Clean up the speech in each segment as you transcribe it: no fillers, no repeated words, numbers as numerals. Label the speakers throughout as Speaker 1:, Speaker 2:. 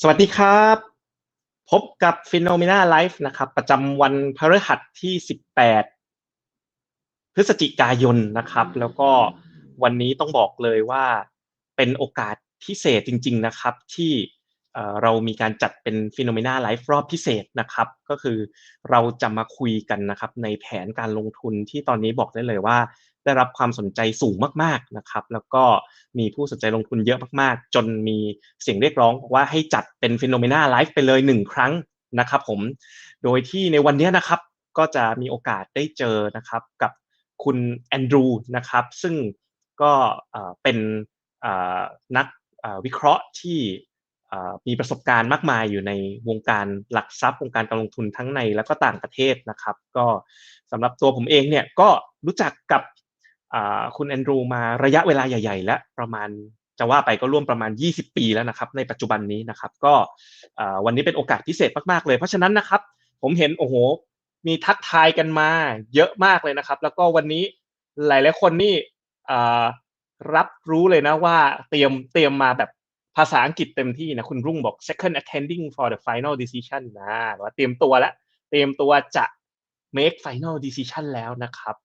Speaker 1: สวัสดีครับพบกับ FINNOMENA Live นะครับประจำวันพฤหัสที่18พฤศจิกายนนะครับแล้วก็วันนี้ต้องบอกเลยว่าเป็นโอกาสพิเศษจริงๆนะครับที่เรามีการจัดเป็น FINNOMENA Live รอบพิเศษนะครับก็คือเราจะมาคุยกันนะครับในแผนการลงทุนที่ตอนนี้บอกได้เลยว่าได้รับความสนใจสูงมากๆนะครับแล้วก็มีผู้สนใจลงทุนเยอะมากๆจนมีเสียงเรียกร้องบอกว่าให้จัดเป็น FINNOMENA Live ไปเลย1ครั้งนะครับผมโดยที่ในวันนี้นะครับก็จะมีโอกาสได้เจอนะครับกับคุณแอนดรูนะครับซึ่งก็เป็นนักวิเคราะห์ที่มีประสบการณ์มากมายอยู่ในวงการหลักทรัพย์วงการการลงทุนทั้งในและก็ต่างประเทศนะครับก็สำหรับตัวผมเองเนี่ยก็รู้จักกับคุณแอนดรูมาระยะเวลาใหญ่ๆแล้วประมาณจะว่าไปก็ร่วมประมาณ20ปีแล้วนะครับในปัจจุบันนี้นะครับก็วันนี้เป็นโอกาสพิเศษมากๆเลยเพราะฉะนั้นนะครับผมเห็นโอ้โหมีทักทายกันมาเยอะมากเลยนะครับแล้วก็วันนี้หลายๆคนนี่รับรู้เลยนะว่าเตรียมมาแบบภาษาอังกฤษเต็มที่นะคุณรุ่งบอก second attending for the final decision นะว่าเตรียมตัวแล้วเตรียมตัวจะ make final decision แล้วนะครับ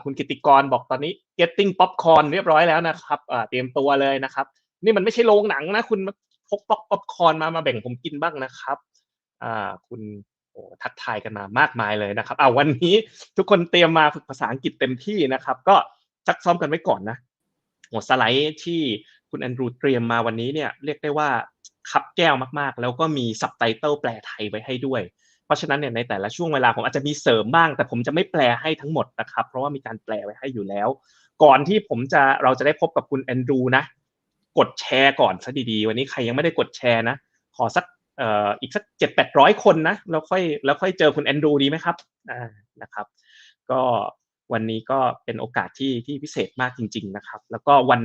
Speaker 1: คุณกิตติกรบอกตอนนี้ getting popcorn เรียบร้อยแล้วนะครับเตรียมตัวเลยนะครับนี่มันไม่ใช่โรงหนังนะคุณพกป๊อปคอร์นมาแบ่งผมกินบ้างนะครับคุณโอ้ทักทายกันมามากมายเลยนะครับวันนี้ทุกคนเตรียมมาฝึกภาษาอังกฤษเต็มที่นะครับก็ซักซ้อมกันไว้ก่อนนะสไลด์ที่คุณแอนดรูเตรียมมาวันนี้เนี่ยเรียกได้ว่าคับแก้วมากๆแล้วก็มีซับไตเติลแปลไทยไว้ให้ด้วยเพราะฉะนั้นเนี่ยในแต่ละช่วงเวลาผมอาจจะมีเสริมบ้างแต่ผมจะไม่แปลให้ทั้งหมดนะครับเพราะว่ามีการแปลไว้ให้อยู่แล้วก่อนที่เราจะได้พบกับคุณแอนดรูนะกดแชร์ก่อนซะดีๆวันนี้ใครยังไม่ได้กดแชร์นะขอสักอีกสัก 700-800 คนนะแล้วค่อยเจอคุณแอนดรูดีไหมครับนะครับก็วันนี้ก็เป็นโอกาสที่พิเศษมากจริงๆนะครับแล้วก็วัน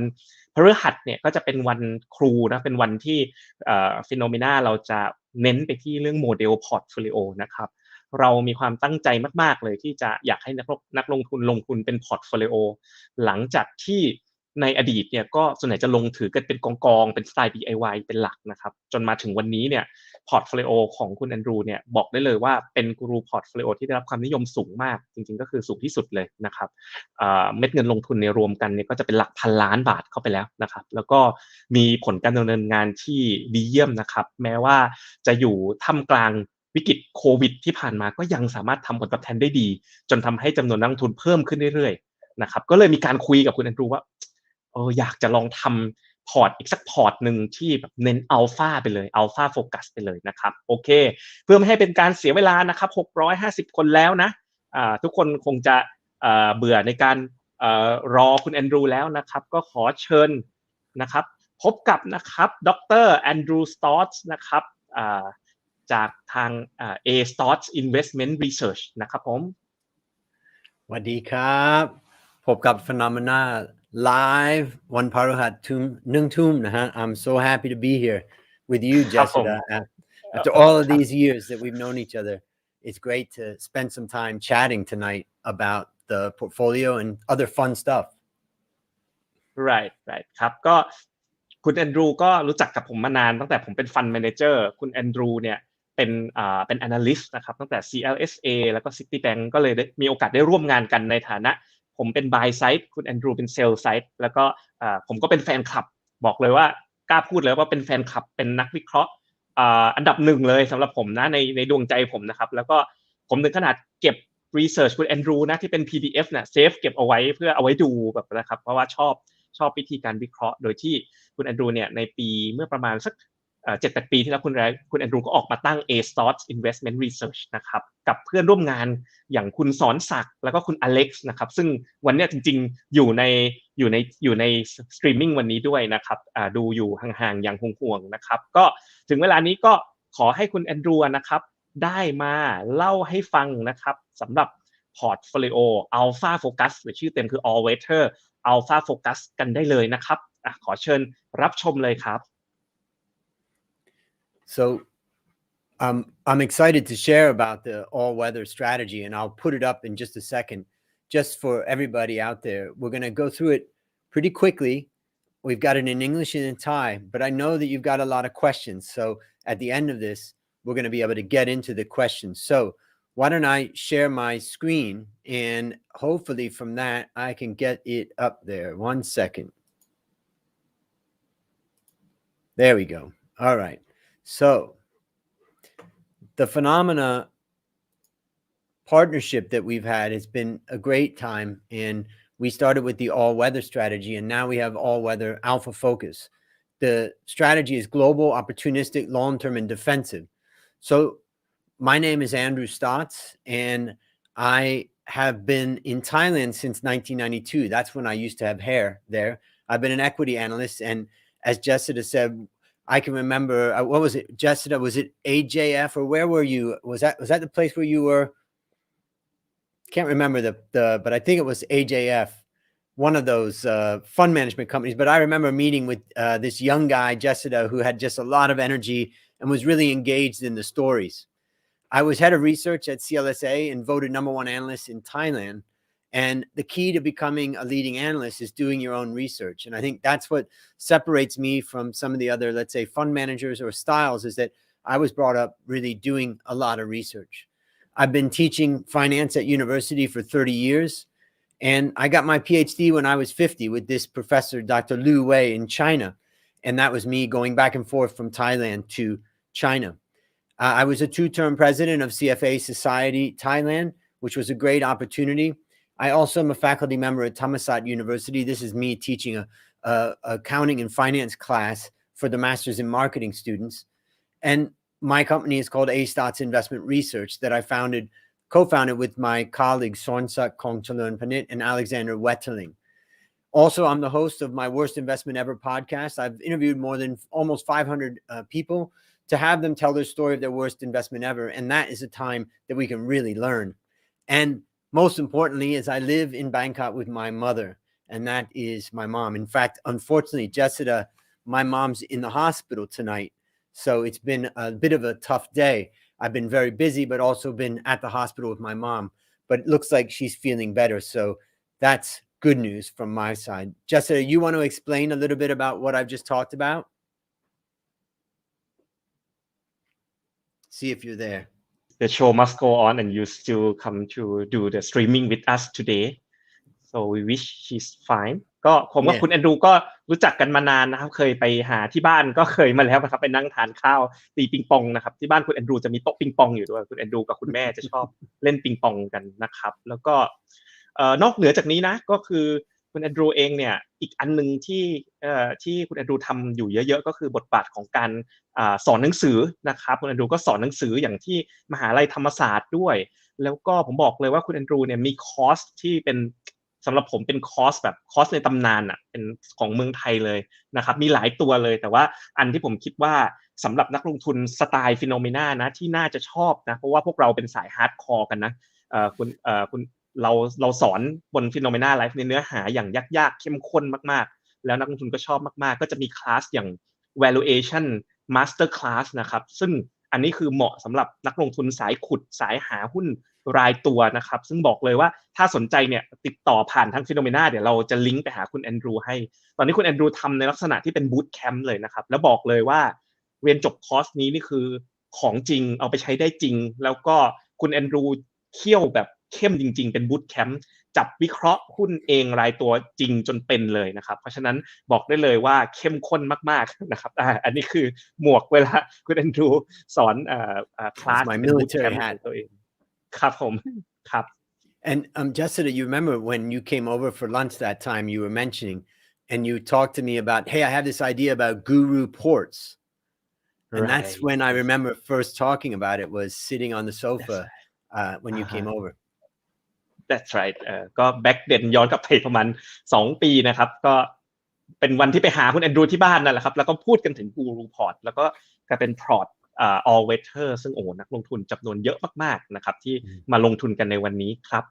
Speaker 1: พฤหัสเนี่ยก็จะเป็นวันครูนะเป็นวันที่FINNOMENA เราจะเน้นไปที่เรื่องโมเดลพอร์ตโฟลิโอนะครับเรามีความตั้งใจมากๆเลยที่จะอยากให้นักลงทุนเป็นพอร์ตโฟลิโอหลังจากที่ในอดีตเนี่ยก็ส่วนใหญ่จะลงถือกันเป็นกองเป็นสไตล์ DIY เป็นหลักนะครับจนมาถึงวันนี้เนี่ยพอร์ตโฟลิโอของคุณแอนดรูเนี่ยบอกได้เลยว่าเป็นกูรูพอร์ตโฟลิโอที่ได้รับความนิยมสูงมากจริงๆก็คือสูงที่สุดเลยนะครับเม็ดเงินลงทุนในรวมกันเนี่ยก็จะเป็นหลักพันล้านบาทเข้าไปแล้วนะครับแล้วก็มีผลการดำเนินงานที่ดีเยี่ยมนะครับแม้ว่าจะอยู่ท่ามกลางวิกฤตโควิดที่ผ่านมาก็ยังสามารถทำผลตอบแทนได้ดีจนทำให้จำนวนนักลงทุนเพิ่มขึ้นเรื่อยๆนะครับก็เลยมีการคุยกับคุณแอนดรูว่าอยากจะลองทำพอร์ตอีกสักพอร์ตหนึ่งที่แบบเน้นอัลฟาไปเลยอัลฟาโฟกัสไปเลยนะครับโอเคเพื่อไม่ให้เป็นการเสียเวลานะครับ650คนแล้วนะทุกคนคงจะเบื่อในการรอคุณแอนดรูแล้วนะครับก็ขอเชิญนะครับพบกับนะครับดร. แอนดรูสตอตส์นะครับจากทางA Stotz Investment Research นะครับผม
Speaker 2: สวัสดีครับพบกับ FINNOMENA Live วันพฤหัสทุ่มนะฮะ I'm so happy to be here with you Jessica after all of these years that we've known each other it's great to spend some time chatting tonight about the portfolio and other fun stuff
Speaker 1: right ครับก็คุณแอนดรูก็รู้จักกับผมมานานตั้งแต่ผมเป็น Fund Manager คุณแอนดรูเนี่ยเป็น Analyst นะครับตั้งแต่ CLSA แล้วก็ Citibank ก็เลยได้มีโอกาสได้ร่วมงานกันในฐานะผมเป็น Buy Side คุณแอนดรูเป็น Sell Side แล้วก็ผมก็เป็นแฟนคลับบอกเลยว่ากล้าพูดเลยว่าเป็นแฟนคลับเป็นนักวิเคราะห์อันดับหนึ่งเลยสำหรับผมนะในดวงใจผมนะครับแล้วก็ผมถึงขนาดเก็บ Research คุณแอนดรูนะที่เป็น PDF น่ะเซฟเก็บเอาไว้เพื่อเอาไว้ดูแบบนะครับเพราะว่าชอบวิธีการวิเคราะห์โดยที่คุณแอนดรูเนี่ยในปีเมื่อประมาณสัก7-8 ปีที่แล้วคุณแอนดรูก็ออกมาตั้ง A Stotz Investment Research นะครับกับเพื่อนร่วมงานอย่างคุณสอนศักดิ์แล้วก็คุณอเล็กซ์นะครับซึ่งวันนี้จริงๆอยู่ในสตรีมมิ่งวันนี้ด้วยนะครับดูอยู่ห่างๆอย่างห่วงๆนะครับก็ถึงเวลานี้ก็ขอให้คุณแอนดรูนะครับได้มาเล่าให้ฟังนะครับสำหรับ Portfolio Alpha Focus หรือชื่อเต็มคือ All Weather Alpha Focus กันได้เลยนะครับขอเชิญรับชมเลยครับ
Speaker 2: So I'm excited to share about the all-weather strategy, and I'll put it up in just a second. Just for everybody out there, we're going to go through it pretty quickly. we've got it in English and in Thai, but I know that you've got a lot of questions. So at the end of this, we're going to be able to get into the questions. So why don't I share my screen, and hopefully from that, I can get it up there. 1 second. There we go. All right. So the Phenomena partnership that we've had has been a great time, and we started with the all-weather strategy, and now we have all-weather alpha focus. The strategy is global, opportunistic, long-term, and defensive. So my name is Andrew Stotz, and I have been in Thailand since 1992. That's when I used to have hair there. I've been an equity analyst, and as Jessica said, I can remember, what was it, Jessica? Was it AJF, or where were you? Was that the place where you were? Can't remember but I think it was AJF, one of those fund management companies. But I remember meeting with this young guy, Jessica, who had just a lot of energy and was really engaged in the stories. I was head of research at CLSA and voted #1 analyst in Thailand. And the key to becoming a leading analyst is doing your own research. And I think that's what separates me from some of the other, let's say, fund managers or styles, is that I was brought up really doing a lot of research. I've been teaching finance at university for 30 years. And I got my PhD when I was 50 with this professor, Dr. Liu Wei, in China. And that was me going back and forth from Thailand to China. I was a 2-term president of CFA Society Thailand, which was a great opportunity. I also am a faculty member at Thammasat University. This is me teaching a accounting and finance class for the Masters in Marketing students. And my company is called A Stotz Investment Research, that I co-founded with my colleagues Sornsak Kongchalerunpanit and Alexander Wetterling. Also, I'm the host of my Worst Investment Ever podcast. I've interviewed more than almost 500 people to have them tell their story of their worst investment ever. And that is a time that we can really learn. And most importantly is I live in Bangkok with my mother, and that is my mom. In fact, unfortunately, Jessica, my mom's in the hospital tonight. So it's been a bit of a tough day. I've been very busy, but also been at the hospital with my mom. But it looks like she's feeling better. So that's good news from my side. Jessica, you want to explain a little bit about what I've just talked about? See if you're there.
Speaker 1: The show must go on, and you still come to do the streaming with us today. So we wish she's fine. ก็ผมกับคุณแอนดรูก็รู้จักกันมานานนะครับเคยไปหาที่บ้านก็เคยมาแล้วนะครับไปนั่งทานข้าวตีปิงปองนะครับที่บ้านคุณแอนดรูจะมีโต๊ะปิงปองอยู่ด้วยคุณแอนดรูกับคุณแม่จะชอบเล่นปิงปองกันนะครับแล้วก็นอกเหนือจากนี้นะก็คือคุณแอนดรูเองเนี่ยอีกอันนึงที่คุณแอนดรูทำอยู่เยอะๆก็คือบทบาทของการสอนหนังสือนะครับคุณแอนดรูก็สอนหนังสืออย่างที่มหาลัยธรรมศาสตร์ด้วยแล้วก็ผมบอกเลยว่าคุณแอนดรูเนี่ยมีคอร์สที่เป็นสำหรับผมเป็นคอร์สแบบคอร์สในตำนานอ่ะเป็นของเมืองไทยเลยนะครับมีหลายตัวเลยแต่ว่าอันที่ผมคิดว่าสำหรับนักลงทุนสไตล์ฟิโนเมนานะที่น่าจะชอบนะเพราะว่าพวกเราเป็นสายฮาร์ดคอร์กันนะคุณเราสอนบน FINNOMENA Live ในเนื้อหาอย่างยากๆเข้มข้นมากๆแล้วนักลงทุนก็ชอบมากๆก็จะมีคลาสอย่าง Valuation Master Class นะครับซึ่งอันนี้คือเหมาะสำหรับนักลงทุนสายขุดสายหาหุ้นรายตัวนะครับซึ่งบอกเลยว่าถ้าสนใจเนี่ยติดต่อผ่านทาง FINNOMENA เดี๋ยวเราจะลิงก์ไปหาคุณแอนดรูให้ตอนนี้คุณแอนดรูทำในลักษณะที่เป็นบูตแคมป์เลยนะครับแล้วบอกเลยว่าเรียนจบคอร์สนี้นี่คือของจริงเอาไปใช้ได้จริงแล้วก็คุณแอนดรูเคี่ยวแบบเข้มจริงๆเป็นบูตแคมป์จับวิเคราะห์หุ้นเองรายตัวจริงจนเป็นเลยนะครับเพราะฉะนั้นบอกได้เลยว่าเข้มข้นมากๆนะครับอันนี้คือหมวกเวลาคุณแอนดรูสอนคลาสเป็นบูตแคมป์ของตัวเองครับผมครับ
Speaker 2: And Jessica, you remember when you came over for lunch that time, you were mentioning, and you talked to me about, hey, I have this idea about guru ports. And right. That's when I remember first talking about it, was sitting on the sofa when you came over.
Speaker 1: That's right. ก็แบ็คเด่นย้อนกลับไปประมาณ2ปีนะครับก็เป็นวันที่ไปหาคุณแอนดรูที่บ้านนั่นแหละครับแล้วก็พูดกันถึงกูรูพอร์ตแล้วก็กลายเป็นพอร์ตall weather ซึ่งโอ้นักลงทุนจำนวนเยอะมากๆนะครับที่มาลงทุนกันในวันนี้ครับ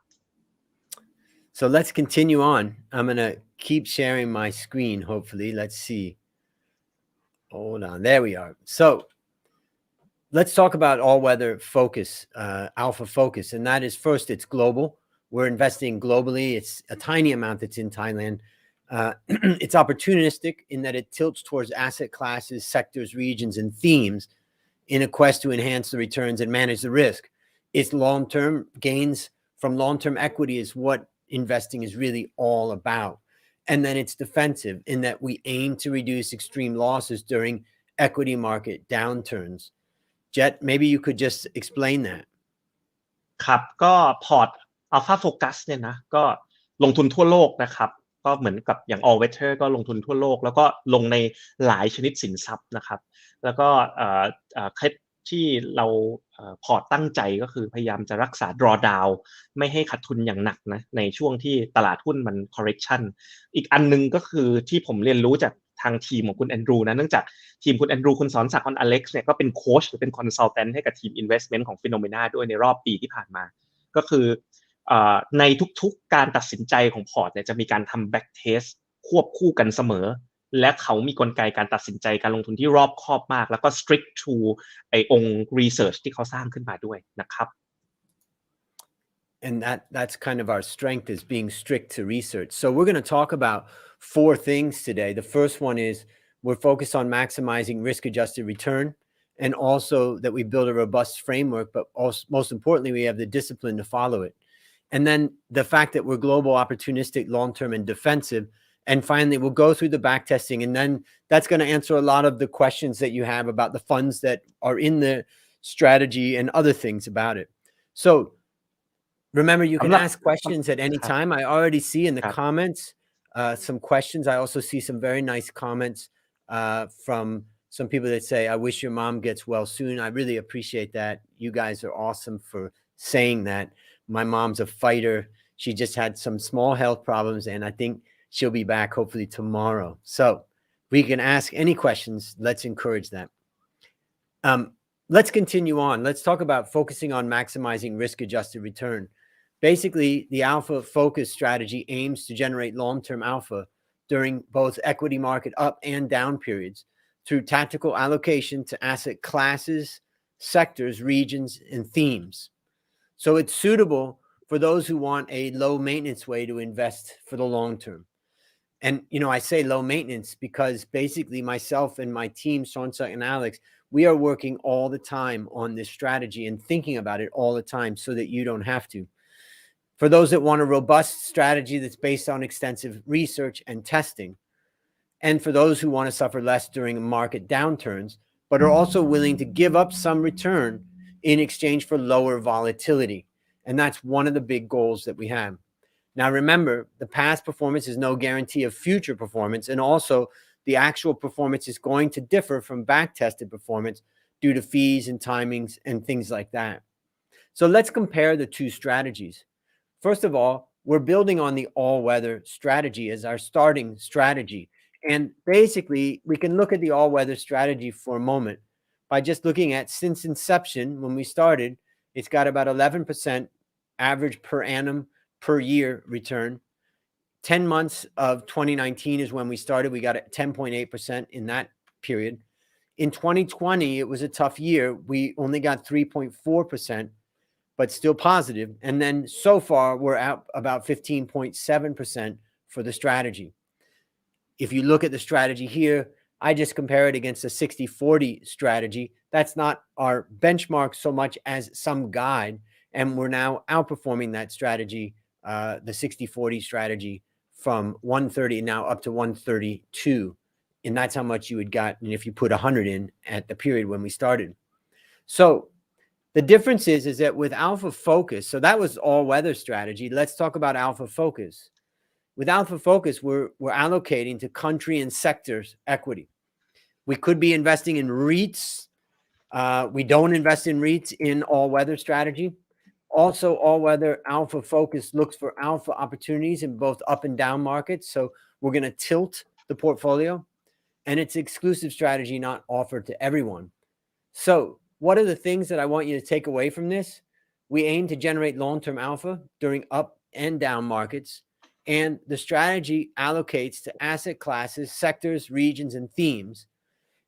Speaker 2: So let's continue on. I'm going to keep sharing my screen, hopefully. Let's see. Hold on. There we are. So let's talk about all-weather focus, alpha focus. And that is, first, it's global. We're investing globally. It's a tiny amount that's in Thailand. It's opportunistic in that it tilts towards asset classes, sectors, regions, and themes in a quest to enhance the returns and manage the risk. Its long-term gains from long-term equity is what investing is really all about. And then it's defensive in that we aim to reduce extreme losses during equity market downturns. Jet, maybe you could just explain that.
Speaker 1: ครับก็พอร์ต Alpha Focus เนี่ยนะก็ลงทุนทั่วโลกนะครับก็เหมือนกับอย่าง All Weather ก็ลงทุนทั่วโลกแล้วก็ลงในหลายชนิดสินทรัพย์นะครับแล้วก็ที่เราพอร์ตตั้งใจก็คือพยายามจะรักษา Drawdown ไม่ให้ขาดทุนอย่างหนักนะในช่วงที่ตลาดหุ้นมัน correction อีกอันนึงก็คือที่ผมเรียนรู้จากทางทีมของคุณแอนดรูนะเนื่องจากทีมคุณแอนดรูคุณสอนศักดิ์คุณอเล็กซ์เนี่ยก็เป็นโค้ชหรือเป็นคอนซัลแทนต์ให้กับทีม investment ของ FINNOMENA ด้วยในรอบปีที่ผ่านมาก็คือในทุกๆการตัดสินใจของพอร์ตเนี่ยจะมีการทำ back test ควบคู่กันเสมอและเขามีกลไกการตัดสินใจการลงทุนที่รอบคอบมากแล้วก็ strict to ไอ้องค์ research ที่เขาสร้างขึ้นมาด้วยนะครับ
Speaker 2: And that's kind of our strength is being strict to research. So we're going to talk about 4 things today. The first one is we're focused on maximizing risk-adjusted return and also that we build a robust framework, but also, most importantly, we have the discipline to follow it. And then the fact that we're global, opportunistic, long-term, and defensive. And finally, we'll go through the back testing. And then that's going to answer a lot of the questions that you have about the funds that are in the strategy and other things about it. So remember, you can ask questions at any time. I already see in the comments some questions. I also see some very nice comments from some people that say, I wish your mom gets well soon. I really appreciate that. You guys are awesome for saying that. My mom's a fighter. She just had some small health problems, and I think she'll be back hopefully tomorrow. So we can ask any questions. Let's encourage that. Let's continue on. Let's talk about focusing on maximizing risk-adjusted return. Basically, the alpha focus strategy aims to generate long-term alpha during both equity market up and down periods through tactical allocation to asset classes, sectors, regions, and themes. So it's suitable for those who want a low maintenance way to invest for the long term. And, you know, I say low maintenance because basically myself and my team, Sonsa and Alex, we are working all the time on this strategy and thinking about it all the time so that you don't have to. For those that want a robust strategy that's based on extensive research and testing, and for those who want to suffer less during market downturns, but are also willing to give up some return in exchange for lower volatility. And that's one of the big goals that we have. Now, remember, the past performance is no guarantee of future performance. And also the actual performance is going to differ from back-tested performance due to fees and timings and things like that. So let's compare the two strategies. First of all, we're building on the all-weather strategy as our starting strategy. And basically, we can look at the all-weather strategy for a moment by just looking at since inception, when we started, it's got about 11% average per annum per year return. 10 months of 2019 is when we started. We got 10.8% in that period. In 2020, it was a tough year. We only got 3.4%, but still positive. And then so far, we're at about 15.7% for the strategy. If you look at the strategy here, I just compare it against a 60-40 strategy. That's not our benchmark so much as some guide. And we're now outperforming that strategy, the 60-40 strategy, from 130 now up to 132. And that's how much you would got if you put 100 in at the period when we started. So the difference is that with Alpha Focus, so that was all weather strategy. Let's talk about Alpha Focus. With Alpha Focus, we're allocating to country and sectors equity. We could be investing in REITs. We don't invest in REITs in all weather strategy. Also, all weather Alpha Focus looks for alpha opportunities in both up and down markets. So we're going to tilt the portfolio, and it's exclusive strategy not offered to everyone. So what are the things that I want you to take away from this? We aim to generate long-term alpha during up and down markets. And the strategy allocates to asset classes, sectors, regions, and themes.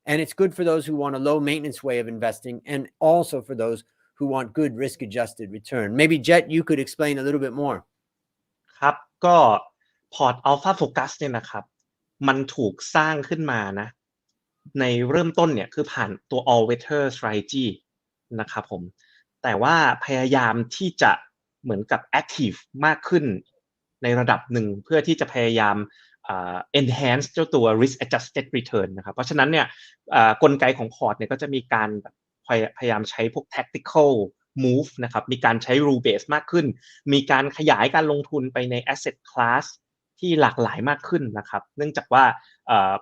Speaker 2: And it's good for those who want a low maintenance way of investing and also for those who want good risk-adjusted return. Maybe Jet, you could explain a little bit more.
Speaker 1: ครับก็พ พอร์ต Alpha Focus เนี่ยนะครับมันถูกสร้างขึ้นมานะในเริ่มต้นเนี่ยคือผ่านตัว All Weather Strategy นะครับผมแต่ว่าพยายามที่จะเหมือนกับ Active มากขึ้นในระดับหนึ่งเพื่อที่จะพยายามenhance เจ้าตัว risk adjusted return นะครับเพราะฉะนั้นเนี่ยกลไกของพอร์ตเนี่ยก็จะมีการพยายามใช้พวก tactical move นะครับมีการใช้ rule base มากขึ้นมีการขยายการลงทุนไปใน asset class ที่หลากหลายมากขึ้นนะครับเนื่องจากว่า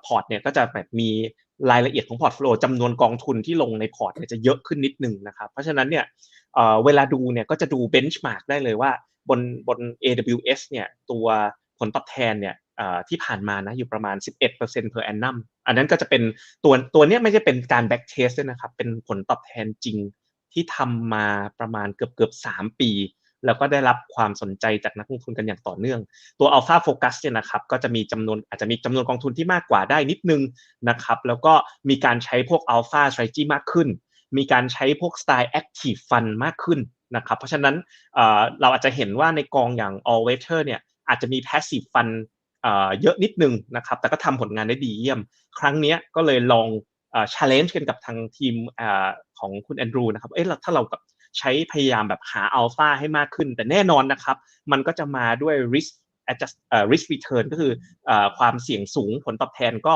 Speaker 1: พอร์ตเนี่ยก็จะแบบมีรายละเอียดของพอร์ตโฟลิโอจำนวนกองทุนที่ลงในพอร์ตเนี่ยจะเยอะขึ้นนิดนึงนะครับเพราะฉะนั้นเนี่ยเวลาดูเนี่ยก็จะดู benchmark ได้เลยว่าบน AWS เนี่ยตัวผลตอบแทนเนี่ยที่ผ่านมานะอยู่ประมาณ 11% per annum อันนั้นก็จะเป็นตัวเนี้ยไม่ใช่เป็นการ back test ด้วยนะครับเป็นผลตอบแทนจริงที่ทำมาประมาณเกือบ3 ปีแล้วก็ได้รับความสนใจจากนักลงทุนกันอย่างต่อเนื่องตัว Alpha Focus เนี่ยนะครับก็จะมีอาจจะมีจำนวนกองทุนที่มากกว่าได้นิดนึงนะครับแล้วก็มีการใช้พวก Alpha Strategy มากขึ้นมีการใช้พวกสไตล์ Active Fund มากขึ้นนะครับเพราะฉะนั้นเราอาจจะเห็นว่าในกองอย่าง All Weather เนี่ยอาจจะมี Passive Fund เยอะนิดนึงนะครับแต่ก็ทำผลงานได้ดีเยี่ยมครั้งนี้ก็เลยลองchallenge กันกับทางทีมของคุณแอนดรูนะครับถ้าเรากับใช้พยายามแบบหาอัลฟาให้มากขึ้นแต่แน่นอนนะครับมันก็จะมาด้วย risk return ก็คือความเสี่ยงสูงผลตอบแทนก็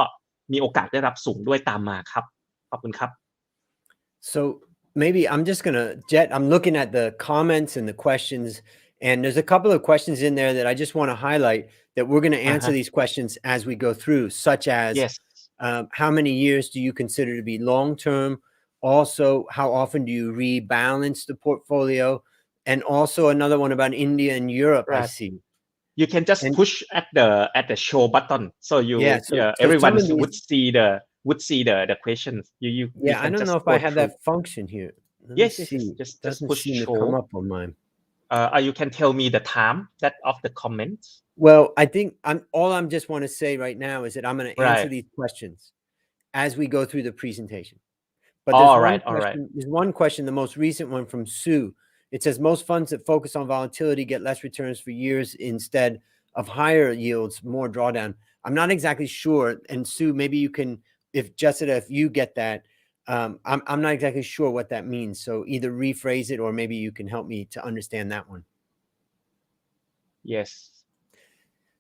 Speaker 1: มีโอกาสได้รับสูงด้วยตามมาครับขอบคุณครับ
Speaker 2: So maybe I'm just gonna I'm looking at the comments and the questions, and there's a couple of questions in there that I just want to highlight that we're going to answer these questions as we go through, such as how many years do you consider to be long term? Also, how often do you rebalance the portfolio? And also another one about India and Europe, I see.
Speaker 1: You can just push at the show button, so everyone would see the questions. You
Speaker 2: I don't know if I have that function here.
Speaker 1: Yes, just
Speaker 2: doesn't
Speaker 1: push
Speaker 2: seem to
Speaker 1: show.
Speaker 2: come up on mine.
Speaker 1: You can tell me the time that of the comments.
Speaker 2: Well, I think I'm just want to say right now is that I'm going to answer these questions as we go through the presentation. But there's one question, the most recent one from Sue. It says most funds that focus on volatility get less returns for years instead of higher yields, more drawdown. I'm not exactly sure. And Sue, maybe you can, if you get that, I'm not exactly sure what that means. So either rephrase it or maybe you can help me to understand that one.
Speaker 1: Yes.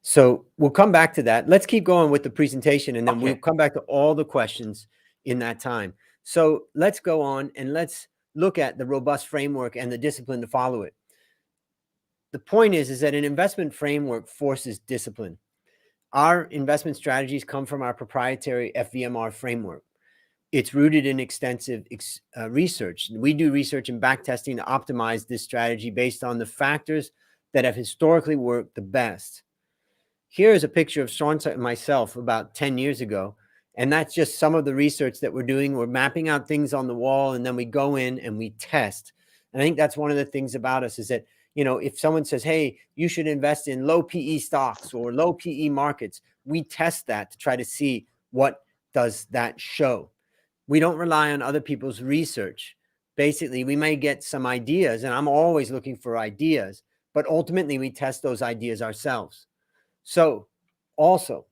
Speaker 2: So we'll come back to that. Let's keep going with the presentation and then we'll come back to all the questions in that time. So let's go on and let's look at the robust framework and the discipline to follow it. The point is that an investment framework forces discipline. Our investment strategies come from our proprietary FVMR framework. It's rooted in extensive research. We do research and backtesting to optimize this strategy based on the factors that have historically worked the best. Here is a picture of Stotz and myself about 10 years ago. And that's just some of the research that we're doing. We're mapping out things on the wall and then we go in and we test. And I think that's one of the things about us is that, you know, if someone says, hey, you should invest in low PE stocks or low PE markets, we test that to try to see what does that show. We don't rely on other people's research. Basically, we may get some ideas, and I'm always looking for ideas, but ultimately we test those ideas ourselves. So also,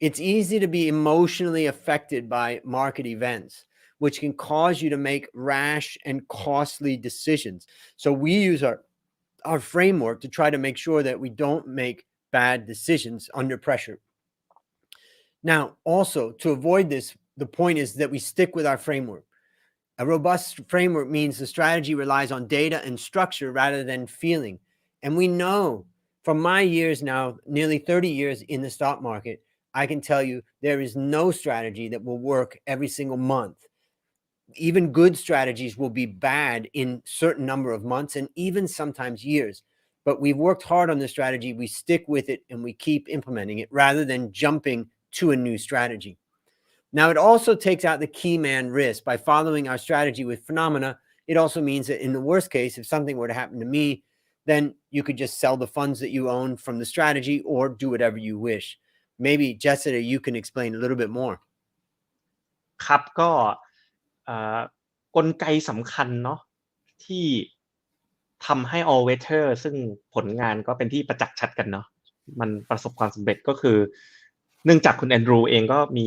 Speaker 2: it's easy to be emotionally affected by market events, which can cause you to make rash and costly decisions. So we use our framework to try to make sure that we don't make bad decisions under pressure. Now, also, to avoid this, the point is that we stick with our framework. A robust framework means the strategy relies on data and structure rather than feeling. And we know from my years now, nearly 30 years in the stock market, I can tell you there is no strategy that will work every single month. Even good strategies will be bad in certain number of months and even sometimes years. But we've worked hard on the strategy. We stick with it and we keep implementing it rather than jumping to a new strategy. Now, it also takes out the key man risk by following our strategy with FINNOMENA. It also means that in the worst case, if something were to happen to me, then you could just sell the funds that you own from the strategy or do whatever you wish. Maybe, Jessica, you can explain a little bit more.
Speaker 1: ครับก็กลไกสำคัญเนาะที่ทำให้ All Weather ซึ่งผลงานก็เป็นที่ประจักษ์ชัดกันเนาะ มันประสบความสำเร็จก็คือเนื่องจากคุณแอนดรูเองก็มี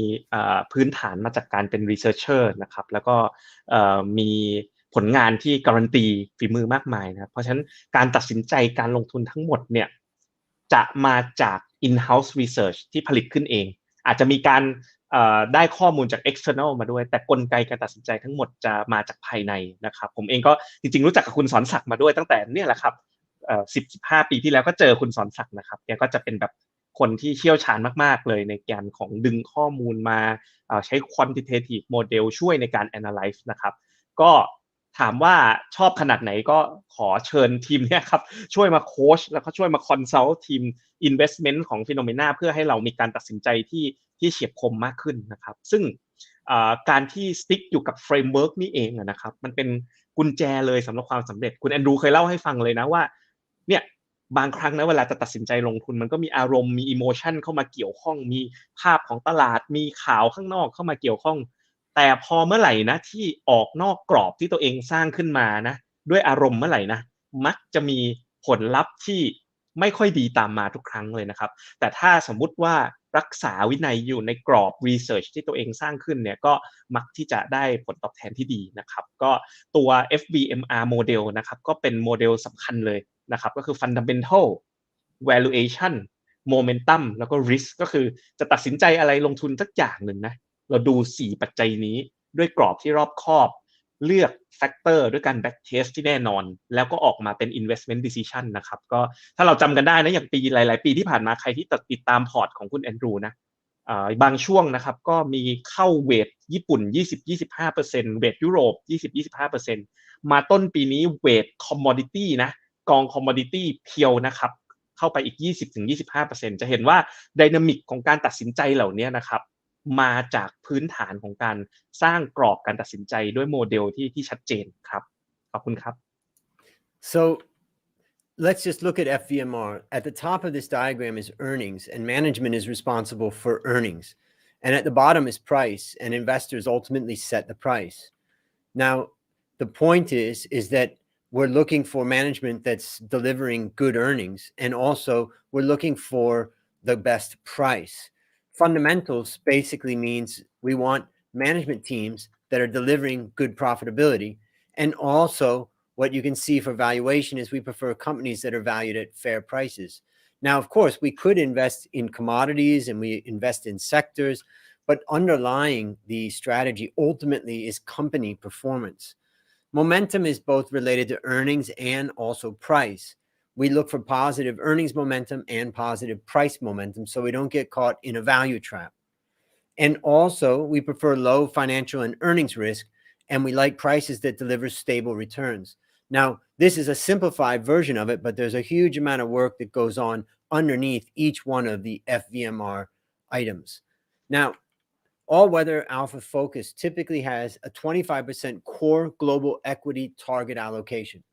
Speaker 1: พื้นฐานมาจากการเป็นรีเสิร์ชเชอร์นะครับแล้วก็มีผลงานที่การันตีฝีมือมากมายนะครับเพราะฉะนั้นการตัดสินใจการลงทุนทั้งหมดเนี่ยจะมาจาก in-house research ที่ผลิตขึ้นเองอาจจะมีการได้ข้อมูลจาก external มาด้วยแต่กลไกการตัดสินใจทั้งหมดจะมาจากภายในนะครับผมเองก็จริงๆรู้จักกับคุณสอนศักดิ์มาด้วยตั้งแต่เนี่ยแหละครับ10-15 ปีที่แล้วก็เจอคุณสอนศักดิ์นะครับแกก็จะเป็นแบบคนที่เชี่ยวชาญมากๆเลยในการของดึงข้อมูลมาใช้ quantitative model ช่วยในการ analyze นะครับก็ถามว่าชอบขนาดไหนก็ขอเชิญทีมเนี่ยครับช่วยมาโค้ชแล้วก็ช่วยมา consult ทีม investment ของ FINNOMENA เพื่อให้เรามีการตัดสินใจที่เฉียบคมมากขึ้นนะครับซึ่งการที่ stick อยู่กับ framework นี่เองนะครับมันเป็นกุญแจเลยสำหรับความสำเร็จคุณแอนดรูเคยเล่าให้ฟังเลยนะว่าเนี่ยบางครั้งนะเวลาจะตัดสินใจลงทุนมันก็มีอารมณ์มี emotion เข้ามาเกี่ยวข้องมีภาพของตลาดมีข่าวข้างนอกเข้ามาเกี่ยวข้องแต่พอเมื่อไหร่นะที่ออกนอกกรอบที่ตัวเองสร้างขึ้นมานะด้วยอารมณ์เมื่อไหร่นะมักจะมีผลลัพธ์ที่ไม่ค่อยดีตามมาทุกครั้งเลยนะครับแต่ถ้าสมมุติว่ารักษาวินัยอยู่ในกรอบ research ที่ตัวเองสร้างขึ้นเนี่ยก็มักที่จะได้ผลตอบแทนที่ดีนะครับก็ตัว FBMR model นะครับก็เป็นโมเดลสำคัญเลยนะครับก็คือ fundamental valuation momentum แล้วก็ risk ก็คือจะตัดสินใจอะไรลงทุนสักอย่างหนึ่งนะเราดู4ปัจจัยนี้ด้วยกรอบที่รอบคอบเลือกแฟกเตอร์ด้วยการ back test ที่แน่นอนแล้วก็ออกมาเป็น investment decision นะครับก็ถ้าเราจำกันได้นะอย่างปีหลายๆปีที่ผ่านมาใครที่ติดตามพอร์ตของคุณแอนดรูนะบางช่วงนะครับก็มีเข้าเวทญี่ปุ่น 20-25% เวทยุโรป 20-25% มาต้นปีนี้เวท commodity นะกอง commodity เพียวนะครับเข้าไปอีก 20-25% จะเห็นว่าไดนามิกของการตัดสินใจเหล่านี้นะครับมาจากพื้นฐานของการสร้างกรอบการตัดสินใจด้วยโมเดลที่ชัดเจนครับขอบคุณครับ
Speaker 2: So let's just look at FVMR. At the top of this diagram is earnings, and management is responsible for earnings. And at the bottom is price, and investors ultimately set the price. Now, the point is that we're looking for management that's delivering good earnings, and also we're looking for the best price. Fundamentals basically means we want management teams that are delivering good profitability, and also what you can see for valuation is we prefer companies that are valued at fair prices. Now, of course, we could invest in commodities and we invest in sectors, but underlying the strategy ultimately is company performance. Momentum is both related to earnings and also price. We look for positive earnings momentum and positive price momentum so we don't get caught in a value trap. And also, we prefer low financial and earnings risk, and we like prices that deliver stable returns. Now, this is a simplified version of it, but there's a huge amount of work that goes on underneath each one of the FVMR items. Now, all-weather alpha focus typically has a 25% core global equity target allocation.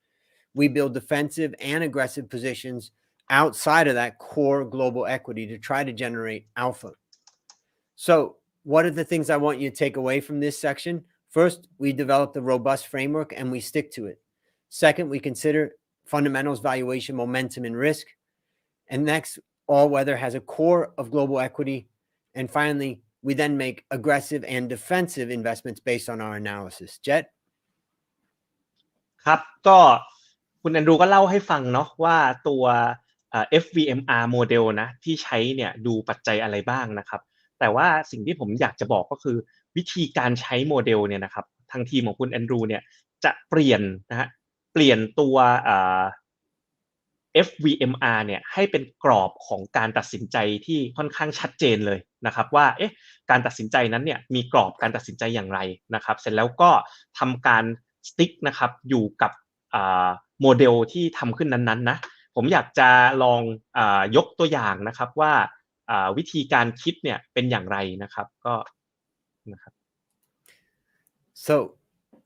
Speaker 2: We build defensive and aggressive positions outside of that core global equity to try to generate alpha. So, what are the things I want you to take away from this section? First, we developed a robust framework and we stick to it. Second, we consider fundamentals, valuation, momentum, and risk. And next, all-weather has a core of global equity. And finally, we then make aggressive and defensive investments based on our analysis. Jet?
Speaker 1: ครับก็คุณแอนดรูก็เล่าให้ฟังเนาะว่าตัว FVMR โมเดลนะที่ใช้เนี่ยดูปัจจัยอะไรบ้างนะครับแต่ว่าสิ่งที่ผมอยากจะบอกก็คือวิธีการใช้โมเดลเนี่ยนะครับทางทีมของคุณแอนดรูเนี่ยจะเปลี่ยนตัวFVMR เนี่ยให้เป็นกรอบของการตัดสินใจที่ค่อนข้างชัดเจนเลยนะครับว่าการตัดสินใจนั้นเนี่ยมีกรอบการตัดสินใจอย่างไรนะครับเสร็จแล้วก็ทำการสติ๊กนะครับอยู่กับโมเดลที่ทำขึ้นนั้นๆนะผมอยากจะลองยกตัวอย่างนะครับว่าวิธีการคิดเนี่ยเป็นอย่างไรนะครับก็นะครับ
Speaker 2: So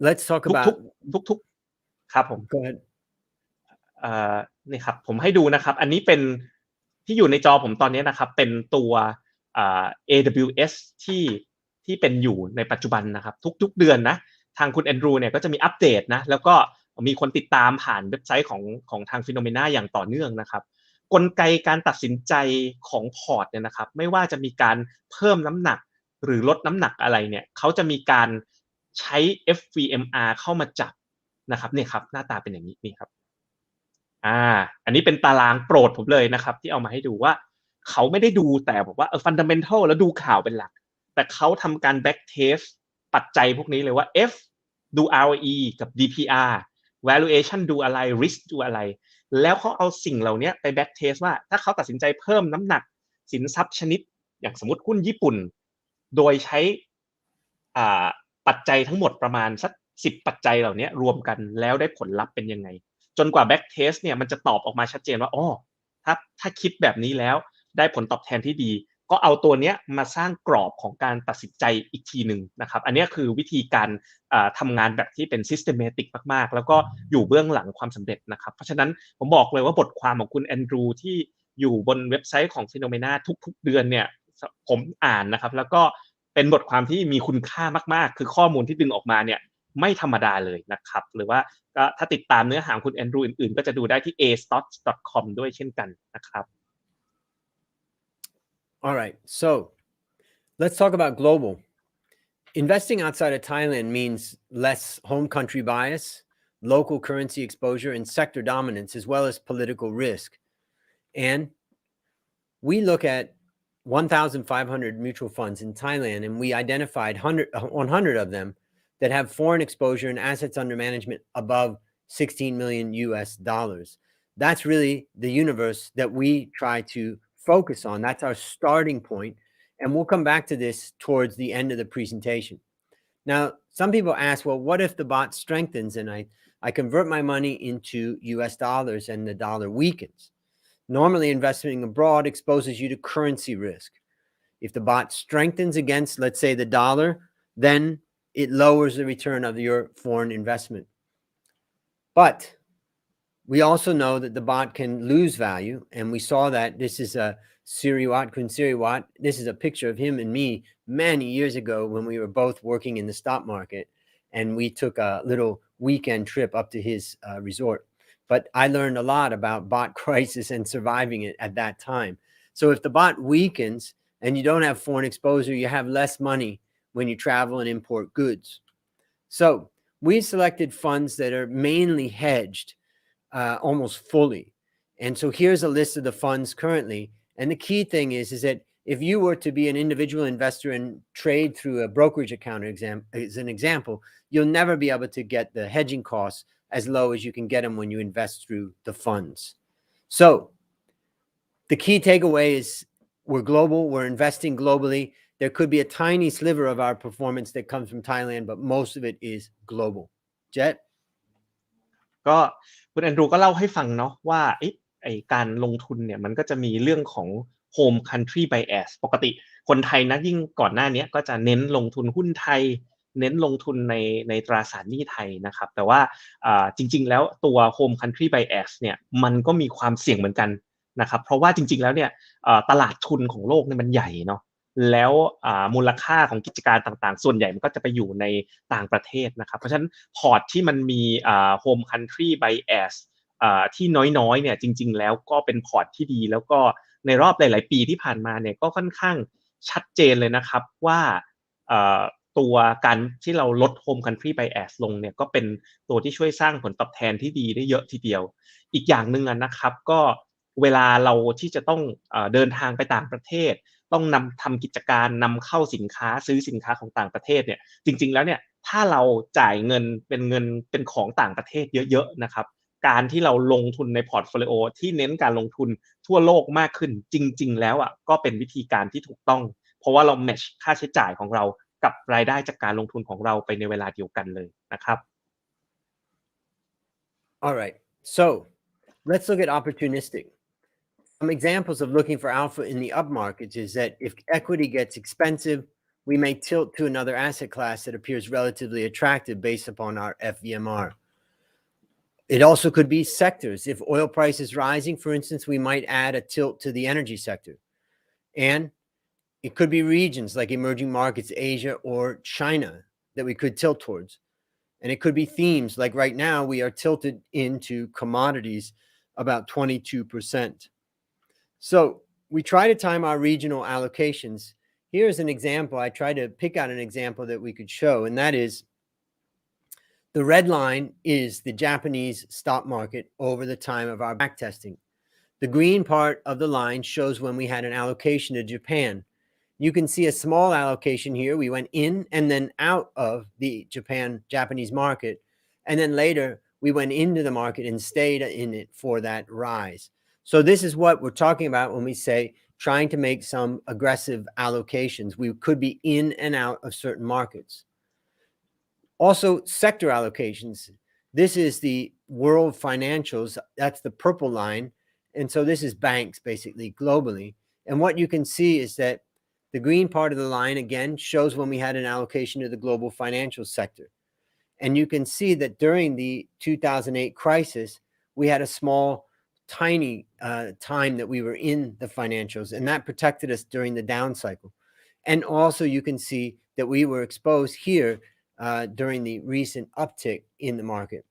Speaker 2: let's talk about
Speaker 1: ทุกครับผม
Speaker 2: Go ahead.
Speaker 1: นี่ครับผมให้ดูนะครับอันนี้เป็นที่อยู่ในจอผมตอนนี้นะครับเป็นตัวAWS ที่เป็นอยู่ในปัจจุบันนะครับทุกเดือนนะทางคุณแอนดรูเนี่ยก็จะมีอัปเดตนะแล้วก็มีคนติดตามผ่านเว็บไซต์ของทาง FINNOMENA อย่างต่อเนื่องนะครับ กลไกการตัดสินใจของพอร์ตเนี่ยนะครับไม่ว่าจะมีการเพิ่มน้ำหนักหรือลดน้ำหนักอะไรเนี่ยเขาจะมีการใช้ FVMR เข้ามาจับนะครับเนี่ยครับหน้าตาเป็นอย่างนี้นี่ครับอันนี้เป็นตารางโปรดผมเลยนะครับที่เอามาให้ดูว่าเขาไม่ได้ดูแต่บอกว่าfundamental แล้วดูข่าวเป็นหลักแต่เขาทำการ back test ปัจจัยพวกนี้เลยว่า F ดู ROE กับ DPR valuation ดูอะไร risk ดูอะไรแล้วเขาเอาสิ่งเหล่านี้ไป back test ว่าถ้าเขาตัดสินใจเพิ่มน้ำหนักสินทรัพย์ชนิดอย่างสมมติหุ้นญี่ปุ่นโดยใช้ปัจจัยทั้งหมดประมาณสัก10ปัจจัยเหล่านี้รวมกันแล้วได้ผลลัพธ์เป็นยังไงจนกว่า back test เนี่ยมันจะตอบออกมาชัดเจนว่าถ้าคิดแบบนี้แล้วได้ผลตอบแทนที่ดีก็เอาตัวเนี้ยมาสร้างกรอบของการตัดสินใจอีกทีนึงนะครับอันนี้คือวิธีการทำงานแบบที่เป็น systematic มากๆแล้วก็อยู่เบื้องหลังความสำเร็จนะครับเพราะฉะนั้นผมบอกเลยว่าบทความของคุณแอนดรูที่อยู่บนเว็บไซต์ของ FINNOMENA ทุกๆเดือนเนี่ยผมอ่านนะครับแล้วก็เป็นบทความที่มีคุณค่ามากๆคือข้อมูลที่ดึงออกมาเนี่ยไม่ธรรมดาเลยนะครับหรือว่าก็ถ้าติดตามเนื้อหาคุณแอนดรูอื่นๆก็จะดูได้ที่ astotz.com ด้วยเช่นกันนะครับ
Speaker 2: All right, so let's talk about global. Investing outside of Thailand means less home country bias, local currency exposure, and sector dominance, as well as political risk. And we look at 1,500 mutual funds in Thailand, and we identified 100 of them that have foreign exposure and assets under management above 16 million US dollars. That's really the universe that we try to focus on. That's our starting point. And we'll come back to this towards the end of the presentation. Now, some people ask, well, what if the baht strengthens and I convert my money into US dollars and the dollar weakens? Normally, investing abroad exposes you to currency risk. If the baht strengthens against, let's say, the dollar, then it lowers the return of your foreign investment. But we also know that the baht can lose value, and we saw that. This is a Kun Siriwat. This is a picture of him and me many years ago when we were both working in the stock market, and we took a little weekend trip up to his resort. But I learned a lot about baht crisis and surviving it at that time. So if the baht weakens and you don't have foreign exposure, you have less money when you travel and import goods. So we selected funds that are mainly hedged almost fully. And so here's a list of the funds currently. And the key thing is that if you were to be an individual investor and trade through a brokerage account as an example, you'll never be able to get the hedging costs as low as you can get them when you invest through the funds. So the key takeaway is we're global, we're investing globally. There could be a tiny sliver of our performance that comes from Thailand, but most of it is global. Jet?
Speaker 1: ก็คุณแอนดรูก็เล่าให้ฟังเนาะว่าไอ้การลงทุนเนี่ยมันก็จะมีเรื่องของ home country bias ปกติคนไทยนะยิ่งก่อนหน้านี้ก็จะเน้นลงทุนหุ้นไทยเน้นลงทุนในตราสารหนี้ไทยนะครับแต่ว่าจริงๆแล้วตัว home country bias เนี่ยมันก็มีความเสี่ยงเหมือนกันนะครับเพราะว่าจริงๆแล้วเนี่ยตลาดทุนของโลกเนี่ยมันใหญ่เนาะแล้วมูลค่าของกิจการต่างๆส่วนใหญ่มันก็จะไปอยู่ในต่างประเทศนะครับเพราะฉะนั้นพอร์ตที่มันมีhome country bias ที่น้อยๆเนี่ยจริงๆแล้วก็เป็นพอร์ตที่ดีแล้วก็ในรอบหลายๆปีที่ผ่านมาเนี่ยก็ค่อนข้างชัดเจนเลยนะครับว่าตัวการที่เราลด home country bias ลงเนี่ยก็เป็นตัวที่ช่วยสร้างผลตอบแทนที่ดีได้เยอะทีเดียวอีกอย่างนึงนะครับก็เวลาเราที่จะต้องเดินทางไปต่างประเทศต้องทำกิจการนำเข้าสินค้าซื้อสินค้าของต่างประเทศเนี่ยจริงๆแล้วเนี่ยถ้าเราจ่ายเงินเป็นของต่างประเทศเยอะๆนะครับการที่เราลงทุนในพอร์ตโฟลิโอที่เน้นการลงทุนทั่วโลกมากขึ้นจริงๆแล้วก็เป็นวิธีการที่ถูกต้องเพราะว่าเราแมทช์ค่าใช้จ่ายของเรากับรายได้จากการลงทุนของเราไปในเวลาเดียวกันเลยนะครับ
Speaker 2: All right, so let's look at opportunistic. Some examples of looking for alpha in the up markets is that if equity gets expensive, we may tilt to another asset class that appears relatively attractive based upon our FVMR. It also could be sectors. If oil price is rising, for instance, we might add a tilt to the energy sector. And it could be regions like emerging markets, Asia or China that we could tilt towards. And it could be themes like right now we are tilted into commodities about 22%. So we try to time our regional allocations. Here's an example. I tried to pick out an example that we could show, and that is the red line is the Japanese stock market over the time of our backtesting. The green part of the line shows when we had an allocation to Japan. You can see a small allocation here. We went in and then out of the Japanese market. And then later we went into the market and stayed in it for that rise. So this is what we're talking about when we say trying to make some aggressive allocations. We could be in and out of certain markets. Also, sector allocations. This is the world financials. That's the purple line. And so this is banks basically globally. And what you can see is that the green part of the line, again, shows when we had an allocation to the global financial sector. And you can see that during the 2008 crisis, we had a small, tiny time that we were in the financials, and that protected us during the down cycle. And also you can see that we were exposed here during the recent uptick in the market.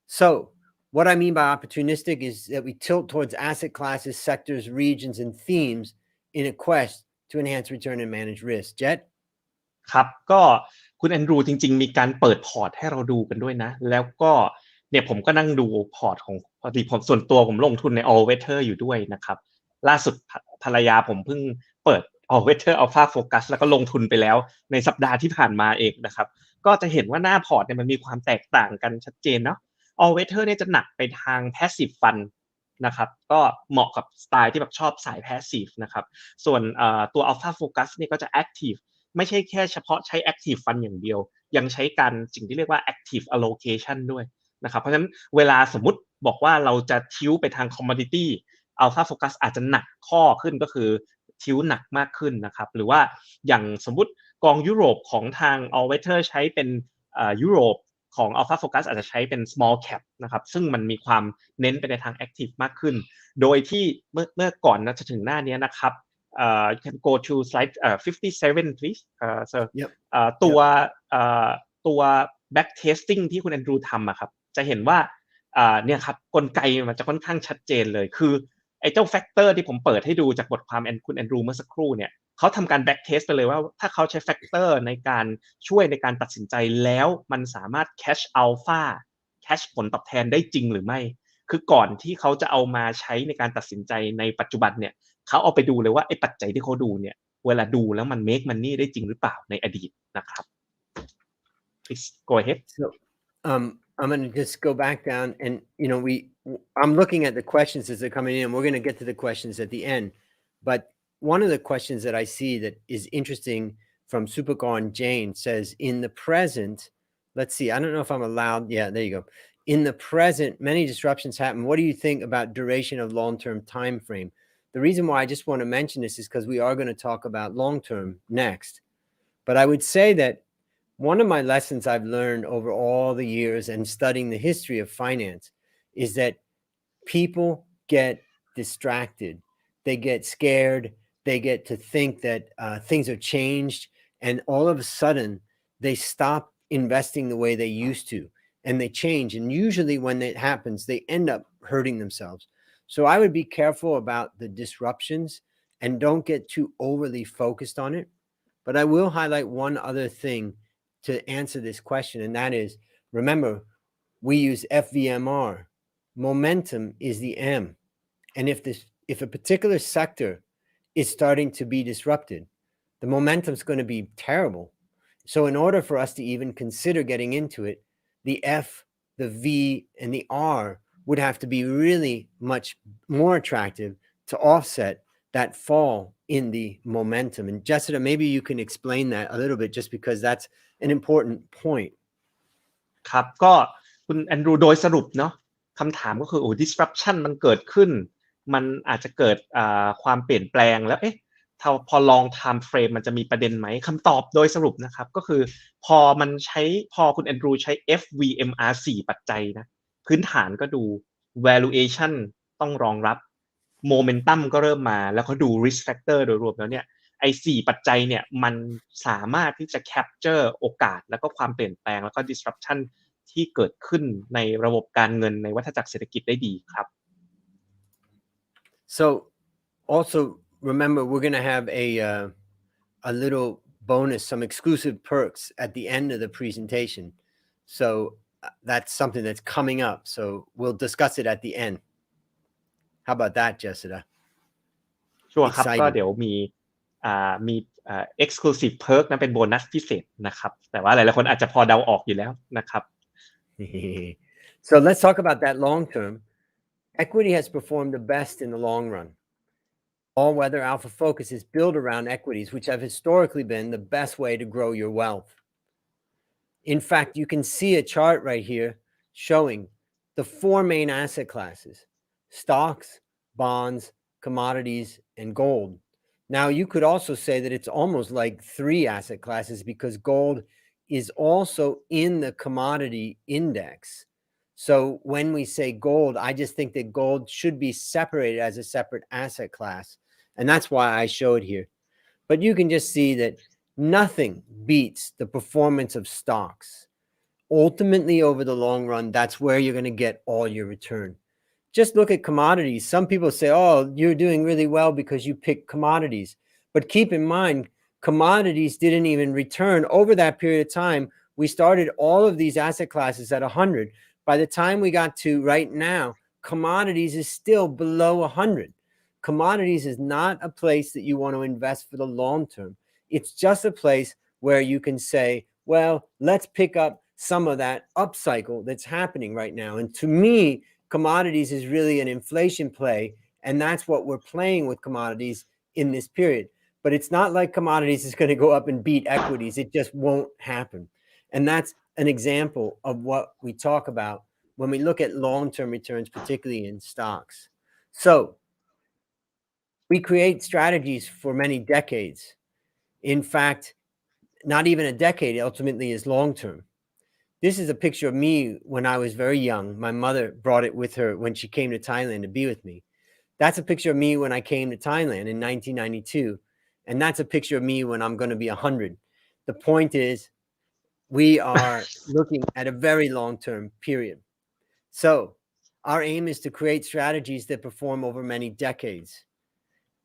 Speaker 2: So what I mean by opportunistic is that we tilt towards asset classes, sectors, regions, and themes in a quest to enhance return and manage risk. Jet?
Speaker 1: ครับก็คุณแอนดรูจริงๆมีการเปิดพอร์ตให้เราดูกันด้วยนะแล้วก็เนี่ยผมก็นั่งดูพอร์ตของพอดีผมส่วนตัวผมลงทุนใน All Weather อยู่ด้วยนะครับล่าสุดภรรยาผมเพิ่งเปิด All Weather Alpha Focus แล้วก็ลงทุนไปแล้วในสัปดาห์ที่ผ่านมาเองนะครับก็จะเห็นว่าหน้าพอร์ตเนี่ยมันมีความแตกต่างกันชัดเจนเนาะ All Weather เนี่ยจะหนักไปทาง Passive Fund นะครับก็เหมาะกับสไตล์ที่แบบชอบสาย Passive นะครับส่วนตัว Alpha Focus เนี่ยก็จะ Active ไม่ใช่แค่เฉพาะใช้ Active Fund อย่างเดียวยังใช้การสิ่งที่เรียกว่า Active Allocation ด้วยนะครับเพราะฉะนั้นเวลาสมมุติบอกว่าเราจะทิวไปทาง Commodity Alpha Focus อาจจะหนักข้อขึ้นก็คือทิวหนักมากขึ้นนะครับหรือว่าอย่างสมมุติกองยุโรปของทาง All Weather ใช้เป็นยุโรปของ Alpha Focus อาจจะใช้เป็น small cap นะครับซึ่งมันมีความเน้นไปในทาง active มากขึ้นโดยที่เมื่อก่อนจะถึงหน้านี้นะครับyou can go to slide 57 please so
Speaker 2: Yep.
Speaker 1: ตัว backtesting ที่คุณแอนดรูทำอะครับจะเห็นว่าเนี่ยครับกลไกมันจะค่อนข้างชัดเจนเลยคือไอ้เจ้า factor ที่ผมเปิดให้ดูจากบทความคุณแอนดรูเมื่อสักครู่เนี่ยเขาทำการ backtest ไปเลยว่าถ้าเขาใช้ factor ในการช่วยในการตัดสินใจแล้วมันสามารถ cash alpha cash ผลตอบแทนได้จริงหรือไม่คือก่อนที่เขาจะเอามาใช้ในการตัดสินใจในปัจจุบันเนี่ยเขาเอาไปดูเลยว่าไอ้ปัจจัยที่เขาดูเนี่ยเวลาดูแล้วมัน make money ได้จริงหรือเปล่าในอดีตนะครับ please go ahead
Speaker 2: So, I'm going to just go back down and, I'm looking at the questions as they're coming in. We're going to get to the questions at the end. But one of the questions that I see that is interesting from Supercorn Jane says, in the present, let's see, I don't know if I'm allowed. Yeah, there you go. In the present, many disruptions happen. What do you think about duration of long-term time frame? The reason why I just want to mention this is because we are going to talk about long-term next. But I would say that one of my lessons I've learned over all the years and studying the history of finance is that people get distracted. They get scared. They get to think that things are changed. And all of a sudden, they stop investing the way they used to. And they change. And usually when that happens, they end up hurting themselves. So I would be careful about the disruptions and don't get too overly focused on it. But I will highlight one other thing to answer this question, and that is, remember, we use FVMR. Momentum is the M. And if a particular sector is starting to be disrupted, the momentum is going to be terrible. So in order for us to even consider getting into it, the F, the V, and the R would have to be really much more attractive to offset that fall in the momentum. And Jessica, maybe you can explain that a little bit, just because that's an important point.
Speaker 1: ครับก็คุณแอนดรูโดยสรุปเนาะคำถามก็คือdisruption มันเกิดขึ้นมันอาจจะเกิดความเปลี่ยนแปลงแล้วพอ long time frame มันจะมีประเด็นไหมคำตอบโดยสรุปนะครับก็คือพอคุณแอนดรูใช้ FVMR 4 ปัจจัยนะพื้นฐานก็ดู valuation ต้องรองรับ momentum ก็เริ่มมาแล้วก็ดู risk factor โดยรวมแล้วเนี่ยไอ้4ปัจจัยเนี่ยมันสามารถที่จะ capture โอกาสแล้วก็ความเปลี่ยนแปลงแล้วก็ disruption ที่เกิดขึ้นในระบบการเงินในวัฏจักรเศรษฐกิจได้ดีครับ
Speaker 2: So Also, remember, we're going to have a little bonus, some exclusive perks at the end of the presentation. So that's something that's coming up. So we'll discuss it at the end. How about that, Jessica?
Speaker 1: ชัวร์ครับก็เดี๋ยวมีexclusive perk นะเป็นโบนัสพิเศษนะครับแต่ว่าหลายๆคนอาจจะพอเดาออกอยู่แล้วนะครับ
Speaker 2: So let's talk about that long term. Equity has performed the best in the long run. All weather alpha focus is built around equities, which have historically been the best way to grow your wealth. In fact, you can see a chart right here showing the four main asset classes: stocks, bonds, commodities, and gold. Now, you could also say that it's almost like three asset classes because gold is also in the commodity index. So when we say gold, I just think that gold should be separated as a separate asset class. And that's why I show it here. But you can just see that nothing beats the performance of stocks. Ultimately, over the long run, that's where you're going to get all your return. Just look at commodities. Some people say, oh, you're doing really well because you pick commodities. But keep in mind, commodities didn't even return over that period of time. We started all of these asset classes at 100. By the time we got to right now, commodities is still below 100. Commodities is not a place that you want to invest for the long term. It's just a place where you can say, well, let's pick up some of that upcycle that's happening right now. And to me, commodities is really an inflation play, and that's what we're playing with commodities in this period. But it's not like commodities is going to go up and beat equities. It just won't happen. And that's an example of what we talk about when we look at long-term returns, particularly in stocks. So we create strategies for many decades. In fact, not even a decade ultimately is long-term. This is a picture of me when I was very young. My mother brought it with her when she came to Thailand to be with me. That's a picture of me when I came to Thailand in 1992. And that's a picture of me when I'm going to be 100. The point is, we are looking at a very long-term period. So our aim is to create strategies that perform over many decades.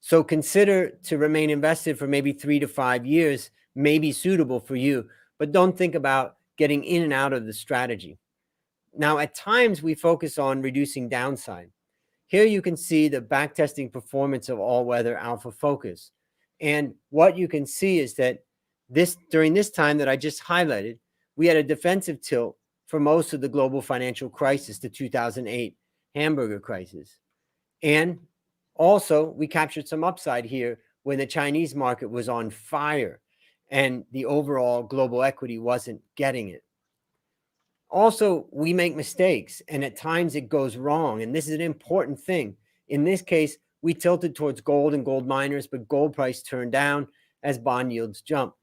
Speaker 2: So consider to remain invested for maybe 3 to 5 years may be suitable for you, but don't think about getting in and out of the strategy. Now, at times we focus on reducing downside. Here you can see the backtesting performance of all-weather alpha focus. And what you can see is that during this time that I just highlighted, we had a defensive tilt for most of the global financial crisis, the 2008 hamburger crisis. And also, we captured some upside here when the Chinese market was on fire and the overall global equity wasn't getting it. Also, we make mistakes, and at times it goes wrong. And this is an important thing. In this case, we tilted towards gold and gold miners, but gold price turned down as bond yields jump.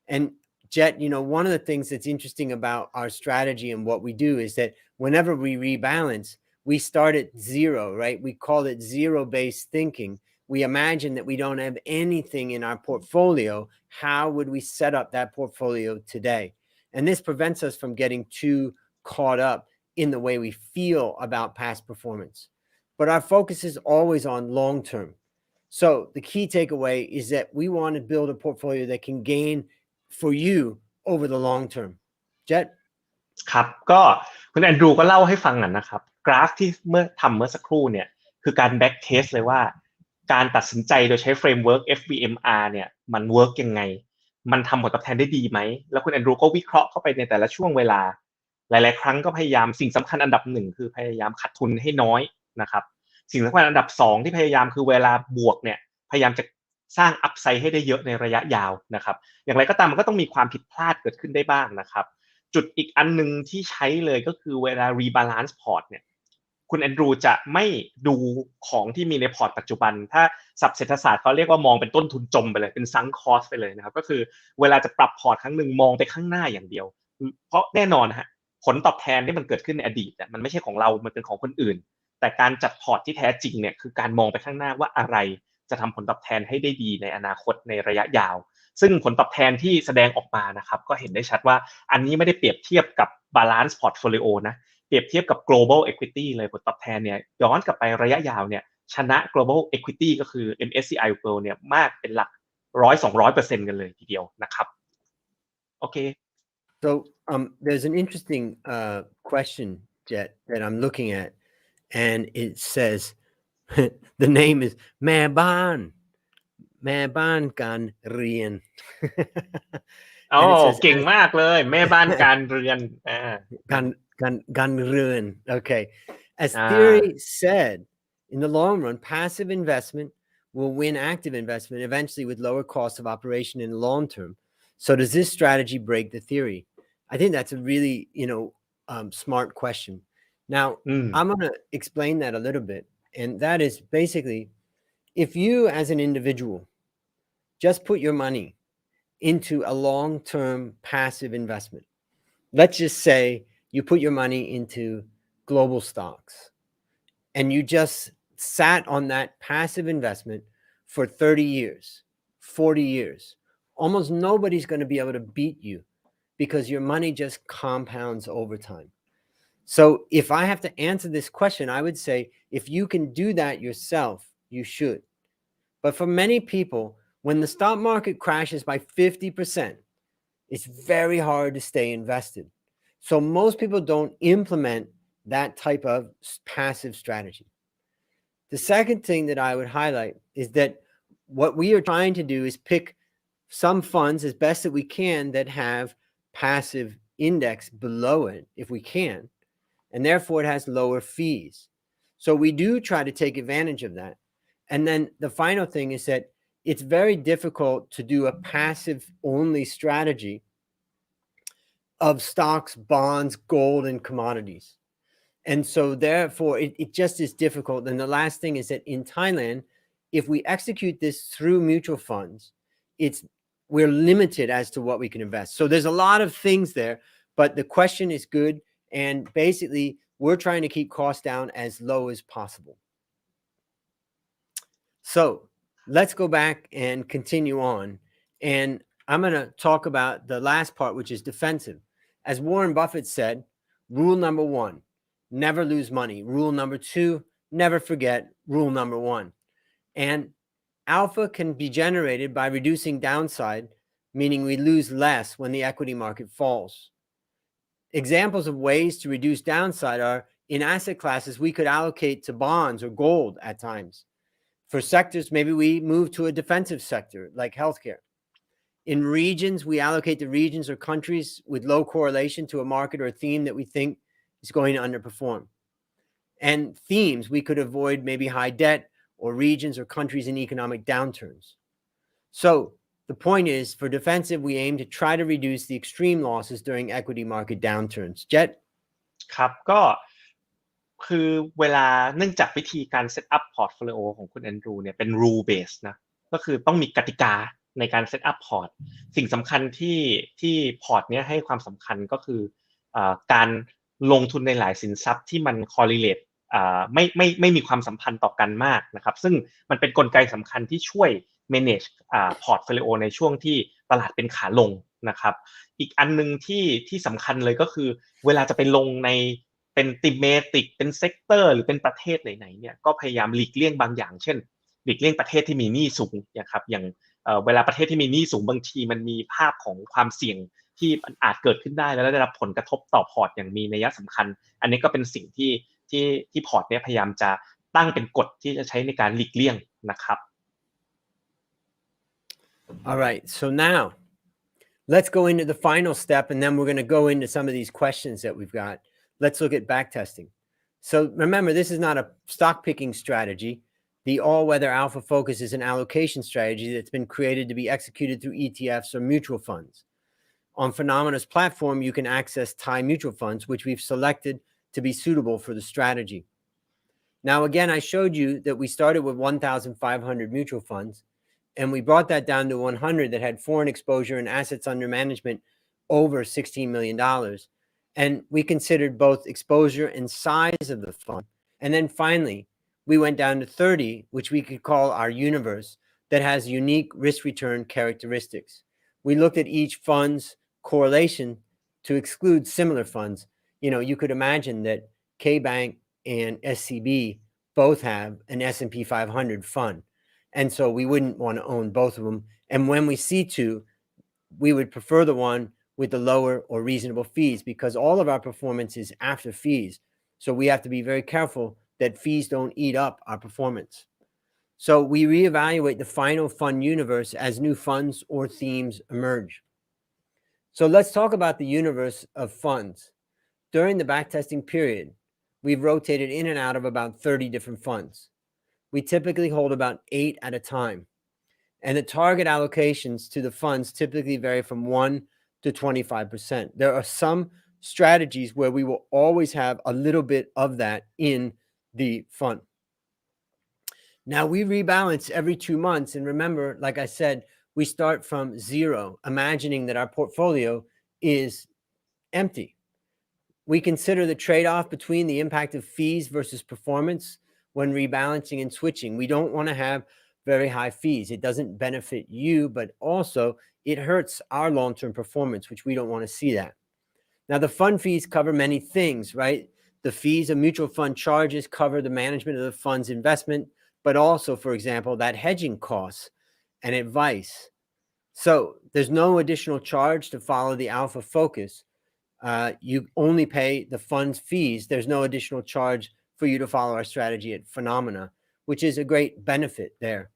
Speaker 2: And Jet, one of the things that's interesting about our strategy and what we do is that whenever we rebalance, we start at zero, right? We call it zero-based thinking. We imagine that we don't have anything in our portfolio. How would we set up that portfolio today? And this prevents us from getting too caught up in the way we feel about past performance. But our focus is always on long-term. So the key takeaway is that we want to build a portfolio that can gain for you over the long term. Jet?
Speaker 1: ครับก็คุณแอนดรูก็เล่าให้ฟังนะครับกราฟที่เมื่อสักครู่เนี่ยคือการแบ็กเทสเลยว่าการตัดสินใจโดยใช้เฟรมเวิร์ก FBMR เนี่ยมันเวิร์กยังไงมันทำผลตอบแทนได้ดีไหมแล้วคุณแอนดรูก็วิเคราะห์เข้าไปในแต่ละช่วงเวลาหลายๆครั้งก็พยายามสิ่งสำคัญอันดับ1คือพยายามขาดทุนให้น้อยนะครับสิ่งสำคัญอันดับ2ที่พยายามคือเวลาบวกเนี่ยพยายามจะสร้างอัพไซด์ให้ได้เยอะในระยะยาวนะครับอย่างไรก็ตามมันก็ต้องมีความผิดพลาดเกิดขึ้นได้บ้างนะครับจุดอีกอันนึงที่ใช้เลยก็คือเวลา rebalance port เนี่ยคุณแอนดรูจะไม่ดูของที่มีในพอร์ตปัจจุบันถ้าศัพท์เศรษฐศาสตร์เขาเรียกว่ามองเป็นต้นทุนจมไปเลยเป็น sunk cost ไปเลยนะครับก็คือเวลาจะปรับพอร์ตครั้งนึงมองไปข้างหน้าอย่างเดียวเพราะแน่นอนฮะผลตอบแทนที่มันเกิดขึ้นในอดีตมันไม่ใช่ของเรามันเป็นของคนอื่นแต่การจัดพอร์ตที่แท้จริงเนี่ยคือการมองไปข้างหน้าว่าอะไรจะทำผลตอบแทนให้ได้ดีในอนาคตในระยะยาวซึ่งผลตอบแทนที่แสดงออกมานะครับก็เห็นได้ชัดว่าอันนี้ไม่ได้เปรียบเทียบกับ balance portfolio นะเปรียบเทียบกับ global equity เลยผลตอบแทนเนี่ยย้อนกลับไประยะยาวเนี่ย ชนะ global equity ก็คือ MSCI World เนี่ยมากเป็นหลัก 100-200% กันเลยทีเดียวนะครับโอเค
Speaker 2: So there's an interesting question, Jet, that I'm looking at, and it says the name is แม่บ้านการเรียน
Speaker 1: อ๋อ
Speaker 2: and it says
Speaker 1: เก่งมากเลยแม่บ้านการเรือน
Speaker 2: การเรือน okay as theory said in the long run passive investment will win active investment eventually with lower costs of operation in the long term so does this strategy break the theory I think that's a really smart question now I'm going to explain that a little bit and that is basically if you as an individual just put your money into a long-term passive investment. Let's just say you put your money into global stocks and you just sat on that passive investment for 30 years, 40 years. Almost nobody's going to be able to beat you because your money just compounds over time. So if I have to answer this question, I would say if you can do that yourself, you should. But for many people, when the stock market crashes by 50%, it's very hard to stay invested. So most people don't implement that type of passive strategy. The second thing that I would highlight is that what we are trying to do is pick some funds as best that we can that have passive index below it, if we can, and therefore it has lower fees. So we do try to take advantage of that. And then the final thing is that it's very difficult to do a passive only strategy of stocks, bonds, gold, and commodities. And so therefore it just is difficult. And the last thing is that in Thailand, if we execute this through mutual funds, we're limited as to what we can invest. So there's a lot of things there, but the question is good. And basically we're trying to keep costs down as low as possible. So let's go back and continue on. And I'm going to talk about the last part, which is defensive. As Warren Buffett said, rule number 1, never lose money. Rule number 2, never forget rule number 1. And alpha can be generated by reducing downside, meaning we lose less when the equity market falls. Examples of ways to reduce downside are in asset classes, we could allocate to bonds or gold at times. For sectors, maybe we move to a defensive sector like healthcare. In regions, we allocate to regions or countries with low correlation to a market or a theme that we think is going to underperform. And themes, we could avoid maybe high debt or regions or countries in economic downturns. So the point is, for defensive, we aim to try to reduce the extreme losses during equity market downturns. Jet?
Speaker 1: ครับก็คือเวลาเนื่องจากวิธีการเซตอัพพอร์ตโฟลิโอของคุณแอนดรูเนี่ยเป็น rule based นะก็คือต้องมีกติกาในการเซตอัพพอร์ตสิ่งสำคัญที่พอร์ตเนี้ยให้ความสำคัญก็คือการลงทุนในหลายสินทรัพย์ที่มัน correlate ไม่มีความสัมพันธ์ต่อกันมากนะครับซึ่งมันเป็นกลไกสำคัญที่ช่วย manage พอร์ตโฟลิโอในช่วงที่ตลาดเป็นขาลงนะครับอีกอันนึงที่สำคัญเลยก็คือเวลาจะไปลงในเป็น thematic เป็น sector หรือเป็นประเทศไหนๆเนี่ยก็พยายามหลีกเลี่ยงบางอย่างเช่นหลีกเลี่ยงประเทศที่มีหนี้สูงนะครับอย่างเวลาประเทศที่มีหนี้สูงบางทีมันมีภาพของความเสี่ยงที่อาจเกิดขึ้นได้แล้วได้รับผลกระทบต่อพอร์ตอย่างมีนัยสำคัญอันนี้ก็เป็นสิ่งที่พอร์ตเนี่ยพยายามจะตั้งเป็นกฎที่จะใช้ในการหลีกเลี่ยงนะครับ
Speaker 2: All right, so now let's go into the final step and then we're going to go into some of these questions that we've got. Let's look at backtesting. So remember, this is not a stock picking strategy. The all-weather alpha focus is an allocation strategy that's been created to be executed through ETFs or mutual funds. On Phenomena's platform, you can access Thai mutual funds, which we've selected to be suitable for the strategy. Now, again, I showed you that we started with 1,500 mutual funds, and we brought that down to 100 that had foreign exposure and assets under management over $16 million. And we considered both exposure and size of the fund. And then finally, we went down to 30, which we could call our universe, that has unique risk-return characteristics. We looked at each fund's correlation to exclude similar funds. You know, you could imagine that K-Bank and SCB both have an S&P 500 fund. And so we wouldn't want to own both of them. And when we see two, we would prefer the one with the lower or reasonable fees because all of our performance is after fees. So we have to be very careful that fees don't eat up our performance. So we reevaluate the final fund universe as new funds or themes emerge. So let's talk about the universe of funds. During the backtesting period, we've rotated in and out of about 30 different funds. We typically hold about 8 at a time. And the target allocations to the funds typically vary from 1 to 25%. There are some strategies where we will always have a little bit of that in the fund. Now we rebalance every 2 months. And remember, like I said, we start from zero, imagining that our portfolio is empty. We consider the trade-off between the impact of fees versus performance when rebalancing and switching. We don't want to have very high fees. It doesn't benefit you, but also it hurts our long-term performance, which we don't want to see that. Now, the fund fees cover many things, right? The fees a mutual fund charges cover the management of the fund's investment, but also, for example, that hedging costs and advice. So there's no additional charge to follow the alpha focus. You only pay the fund's fees. There's no additional charge for you to follow our strategy at FINNOMENA, which is a great benefit there.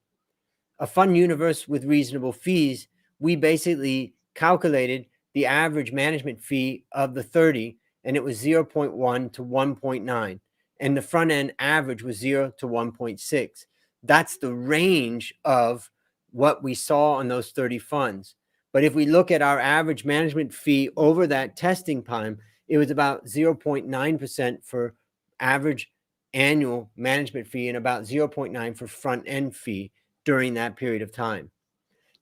Speaker 2: A fund universe with reasonable fees, we basically calculated the average management fee of the 30, and it was 0.1 to 1.9. And the front end average was 0 to 1.6. That's the range of what we saw on those 30 funds. But if we look at our average management fee over that testing time, it was about 0.9% for average annual management fee and about 0.9 for front end fee during that period of time.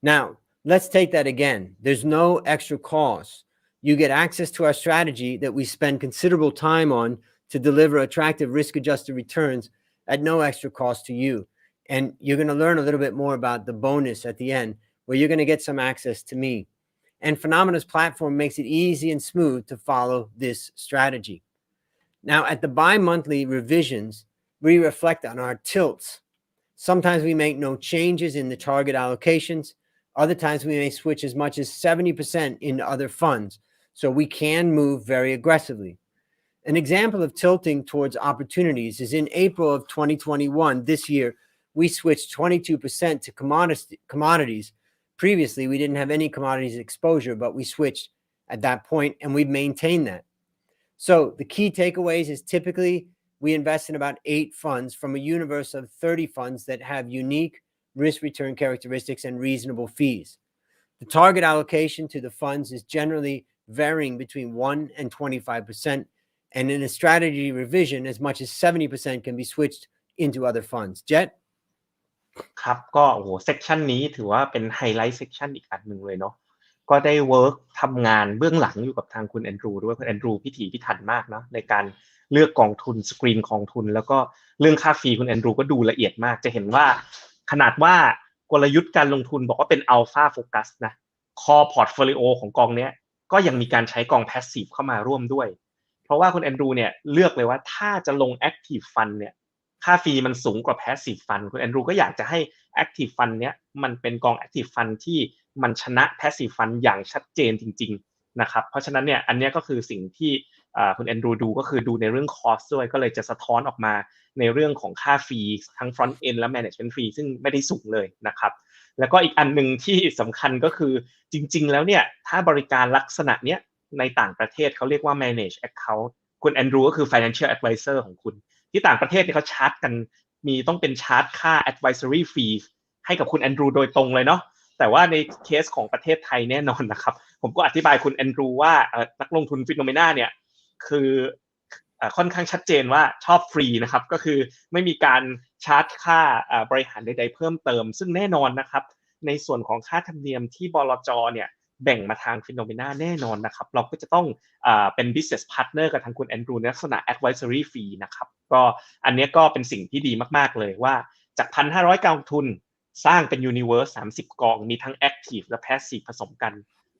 Speaker 2: Now, let's take that again. There's no extra cost. You get access to our strategy that we spend considerable time on to deliver attractive risk-adjusted returns at no extra cost to you. And you're going to learn a little bit more about the bonus at the end, where you're going to get some access to me. And FINNOMENA's platform makes it easy and smooth to follow this strategy. Now, at the bi-monthly revisions, we reflect on our tilts. Sometimes we make no changes in the target allocations. Other times we may switch as much as 70% into other funds. So we can move very aggressively. An example of tilting towards opportunities is in April of 2021, this year, we switched 22% to commodities. Previously, we didn't have any commodities exposure, but we switched at that point, and we've maintained that. So the key takeaways is typically we invest in about 8 funds from a universe of 30 funds that have unique risk-return characteristics and reasonable fees. The target allocation to the funds is generally varying between 1 and 25%, and in a strategy revision, as much as 70% can be switched into other funds. Jet?
Speaker 1: ครับก็โอ้โหเซกชันนี้ถือว่าเป็นไฮไลท์เซกชันอีกอันหนึ่งเลยเนาะก็ได้เวิร์กทำงานเบื้องหลังอยู่กับทางคุณแอนดรูด้วยคุณแอนดรูพิถีพิถันมากเนาะในการเลือกกองทุนสกรีนกองทุนแล้วก็เรื่องค่าฟรีคุณแอนดรูก็ดูละเอียดมากจะเห็นว่าขนาดว่ากลยุทธ์การลงทุนบอกว่าเป็นอัลฟาโฟกัสนะคอพอร์ตโฟลิโอของกองเนี้ยก็ยังมีการใช้กองแพสซีฟเข้ามาร่วมด้วยเพราะว่าคุณแอนดรูเนี่ยเลือกเลยว่าถ้าจะลงแอคทีฟฟันเนี่ยค่าฟรีมันสูงกว่า Passive Fund คุณแอนดรูก็อยากจะให้ Active Fund เนี้ยมันเป็นกอง Active Fund ที่มันชนะ Passive Fund อย่างชัดเจนจริงๆนะครับเพราะฉะนั้นเนี่ยอันนี้ก็คือสิ่งที่คุณแอนดรูดูก็คือดูในเรื่อง cost ด้วยก็เลยจะสะท้อนออกมาในเรื่องของค่าฟรีทั้ง front end และ management fee ซึ่งไม่ได้สูงเลยนะครับแล้วก็อีกอันนึงที่สำคัญก็คือจริงๆแล้วเนี่ยถ้าบริการลักษณะเนี้ยในต่างประเทศเขาเรียกว่า manage account คุณแอนดรูก็คือ financial advisor ของคุณที่ต่างประเทศเนี่ยเขาชาร์จกันมีต้องเป็นชาร์จค่า advisory fee ให้กับคุณแอนดรูโดยตรงเลยเนาะแต่ว่าในเคสของประเทศไทยแน่นอนนะครับผมก็อธิบายคุณแอนดรูว่านักลงทุน FINNOMENA เนี่ยคือค่อนข้างชัดเจนว่าชอบฟรีนะครับก็คือไม่มีการชาร์จค่าบริหารใดๆเพิ่มเติมซึ่งแน่นอนนะครับในส่วนของค่าธรรมเนียมที่บลจ.เนี่ยแบ่งมาทาง FINNOMENA แน่นอนนะครับเราก็จะต้องเป็น business partner กับทางคุณแอนดรูในลักษณะ advisory fee นะครับก็อันนี้ก็เป็นสิ่งที่ดีมากๆเลยว่าจาก 1,500 กองทุนสร้างเป็น universe 30 กองมีทั้ง active และ passive ผสมกัน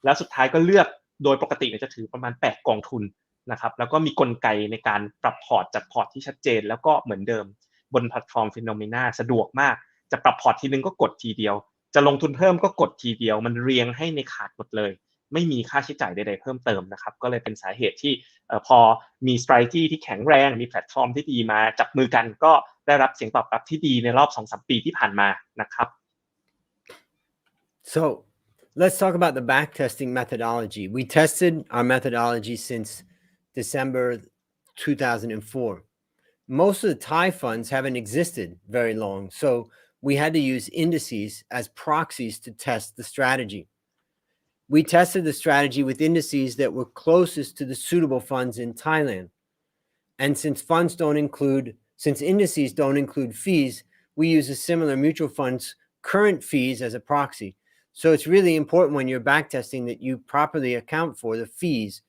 Speaker 1: แล้วสุดท้ายก็เลือกโดยปกติจะถือประมาณ8กองทุนนะครับแล้วก็มีกลไกในการปรับพอร์ตจัดพอร์ตที่ชัดเจนแล้วก็เหมือนเดิม บนแพลตฟอร์ม FINNOMENA สะดวกมากจะปรับพอร์ตทีนึงก็กดทีเดียวจะลงทุนเพิ่มก็กดทีเดียวมันเรียงให้ในขาดหมดเลยไม่มีค่าใช้จ่ายใดๆเพิ่มเติมนะครับก็เลยเป็นสาเหตุที่พอมี strategy ที่แข็งแรงมีแพลตฟอร์มที่ดีมาจับมือกันก็ได้รับเสียงตอบรับที่ดีในรอบ 2-3 ปีที่ผ่านมานะครับ
Speaker 2: So let's talk about the backtesting methodology. We tested our methodology since December 2004. Most of the Thai funds haven't existed very long, so we had to use indices as proxies to test the strategy. We tested the strategy with indices that were closest to the suitable funds in Thailand. And since indices don't include fees, we use a similar mutual fund's current fees as a proxy. So it's really important when you're backtesting that you properly account for the fees,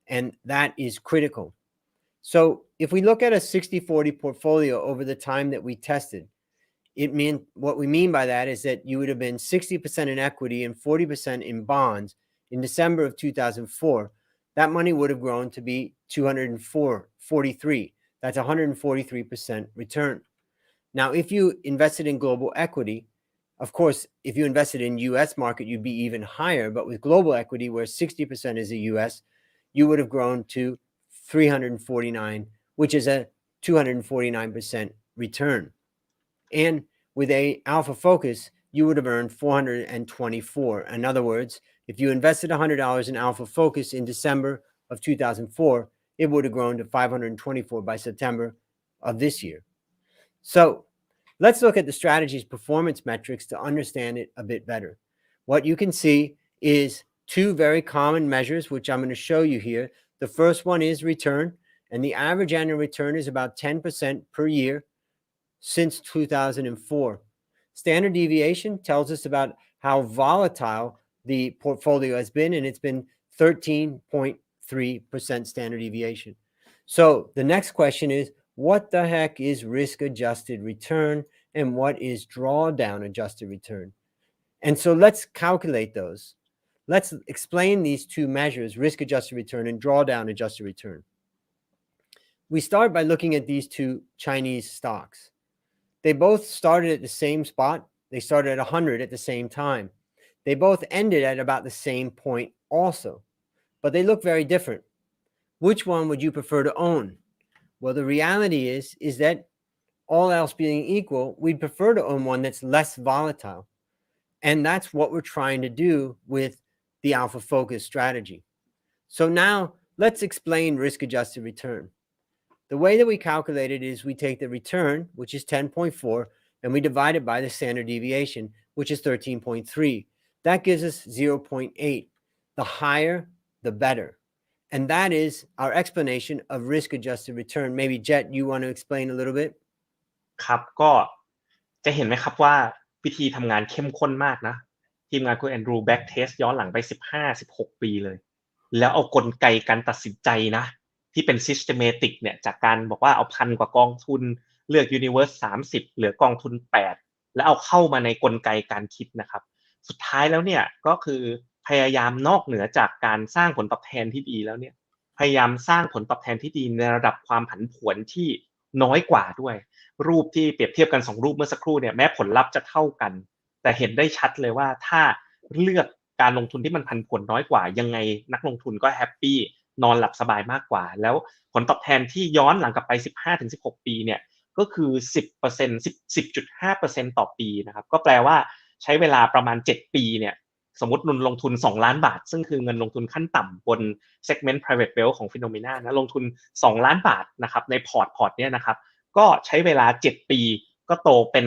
Speaker 2: and that is critical. So if we look at a 60-40 portfolio over the time that we tested, what we mean by that is that you would have been 60% in equity and 40% in bonds in December of 2004. That money would have grown to be 243. That's 143% return. Now, if you invested in global equity, of course, if you invested in US market, you'd be even higher. But with global equity, where 60% is the US, you would have grown to 349, which is a 249% return. And with a alpha focus, you would have earned 424. In other words, if you invested $100 in alpha focus in December of 2004, it would have grown to 524 by September of this year. So let's look at the strategy's performance metrics to understand it a bit better. What you can see is two very common measures, which I'm going to show you here. The first one is return, and the average annual return is about 10% per year since 2004. Standard deviation tells us about how volatile the portfolio has been, and it's been 13.3% standard deviation. So the next question is, what the heck is risk-adjusted return and what is drawdown adjusted return? And so let's calculate those. Let's explain these two measures, risk-adjusted return and drawdown adjusted return. We start by looking at these two Chinese stocks. They both started at the same spot. They started at 100 at the same time. They both ended at about the same point also, but they look very different. Which one would you prefer to own? Well, the reality is that all else being equal, we'd prefer to own one that's less volatile. And that's what we're trying to do with the alpha focus strategy. So now let's explain risk-adjusted return. The way that we calculate it is we take the return, which is 10.4, and we divide it by the standard deviation, which is 13.3. That gives us 0.8. The higher, the better. And that is our explanation of risk-adjusted return. Maybe Jet, you want to explain a little bit?
Speaker 1: ครับก็จะเห็นไหมครับว่าวิธีทำงานเข้มข้นมากนะทีมงานคุณแอนดรูว์แบ็กเทสย้อนหลังไป 15-16 ปีเลยแล้วเอากลไกการตัดสินใจนะที่เป็น systematic เนี่ยจากการบอกว่าเอา1,000 กว่ากองทุนเลือก universe 30เหลือกองทุน8แล้วเอาเข้ามาในกลไกการคิดนะครับสุดท้ายแล้วเนี่ยก็คือพยายามนอกเหนือจากการสร้างผลตอบแทนที่ดีแล้วเนี่ยพยายามสร้างผลตอบแทนที่ดีในระดับความผันผวนที่น้อยกว่าด้วยรูปที่เปรียบเทียบกัน2รูปเมื่อสักครู่เนี่ยแม้ผลลัพธ์จะเท่ากันแต่เห็นได้ชัดเลยว่าถ้าเลือกการลงทุนที่มันผันผวนน้อยกว่ายังไงนักลงทุนก็แฮปปี้นอนหลับสบายมากกว่าแล้วผลตอบแทนที่ย้อนหลังกลับไป 15-16 ปีเนี่ยก็คือ 10% ต่อปีนะครับก็แปลว่าใช้เวลาประมาณ7ปีเนี่ยสมมุติลงทุน2ล้านบาทซึ่งคือเงินลงทุนขั้นต่ำบน segment private wealth ของ FINNOMENA นะลงทุน2ล้านบาทนะครับในพอร์ตเนี่ยนะครับก็ใช้เวลา7ปีก็โตเป็น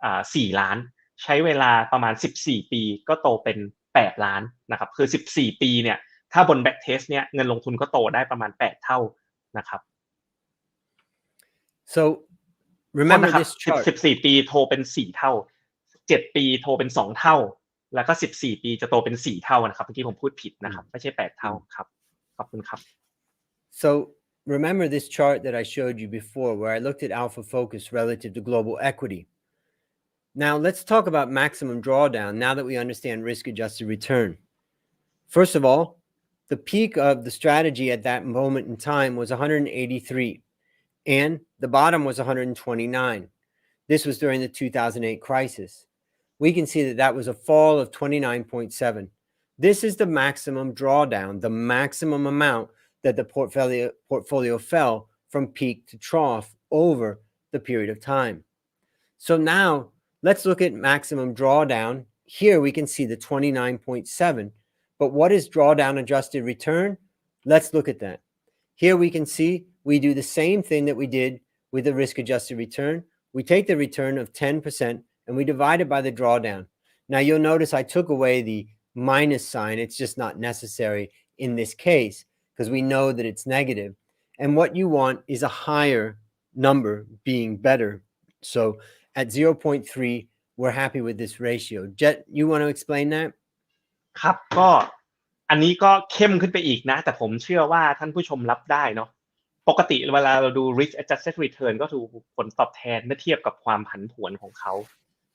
Speaker 1: 4ล้านใช้เวลาประมาณ14ปีก็โตเป็น8ล้านนะครับคือ14ปีเนี่ยถ้าบน back test เนี่ยเงินลงทุนก็โตได้ประมาณ8เท่านะครับ
Speaker 2: So remember this chart
Speaker 1: 14ปีโตเป็น4เท่า7ปีโตเป็น2เท่าแล้วก็14ปีจะโตเป็น4เท่านะครับเมื่อกี้ผมพูดผิดนะครับไม่ใช่8เท่าครับขอบคุณครับ
Speaker 2: So remember this chart that I showed you before where I looked at alpha focus relative to global equity. Now let's talk about maximum drawdown now that we understand risk-adjusted return. First of all, the peak of the strategy at that moment in time was 183. and the bottom was 129. This was during the 2008 crisis. We can see that that was a fall of 29.7. This is the maximum drawdown, the maximum amount that the portfolio fell from peak to trough over the period of time. So now let's look at maximum drawdown. Here we can see the 29.7. But what is drawdown adjusted return? Let's look at that. Here we can see we do the same thing that we did with the risk adjusted return. We take the return of 10% and we divide it by the drawdown. Now you'll notice I took away the minus sign. It's just not necessary in this case because we know that it's negative. And what you want is a higher number being better. So at 0.3, we're happy with this ratio. Jet, you want to explain that?
Speaker 1: ครับก็อันนี้ก็เข้มขึ้นไปอีกนะแต่ผมเชื่อว่าท่านผู้ชมรับได้เนาะปกติเวลาเราดู risk adjusted return ก็ดูผลตอบแทนเมื่อเทียบกับความผันผวนของเขา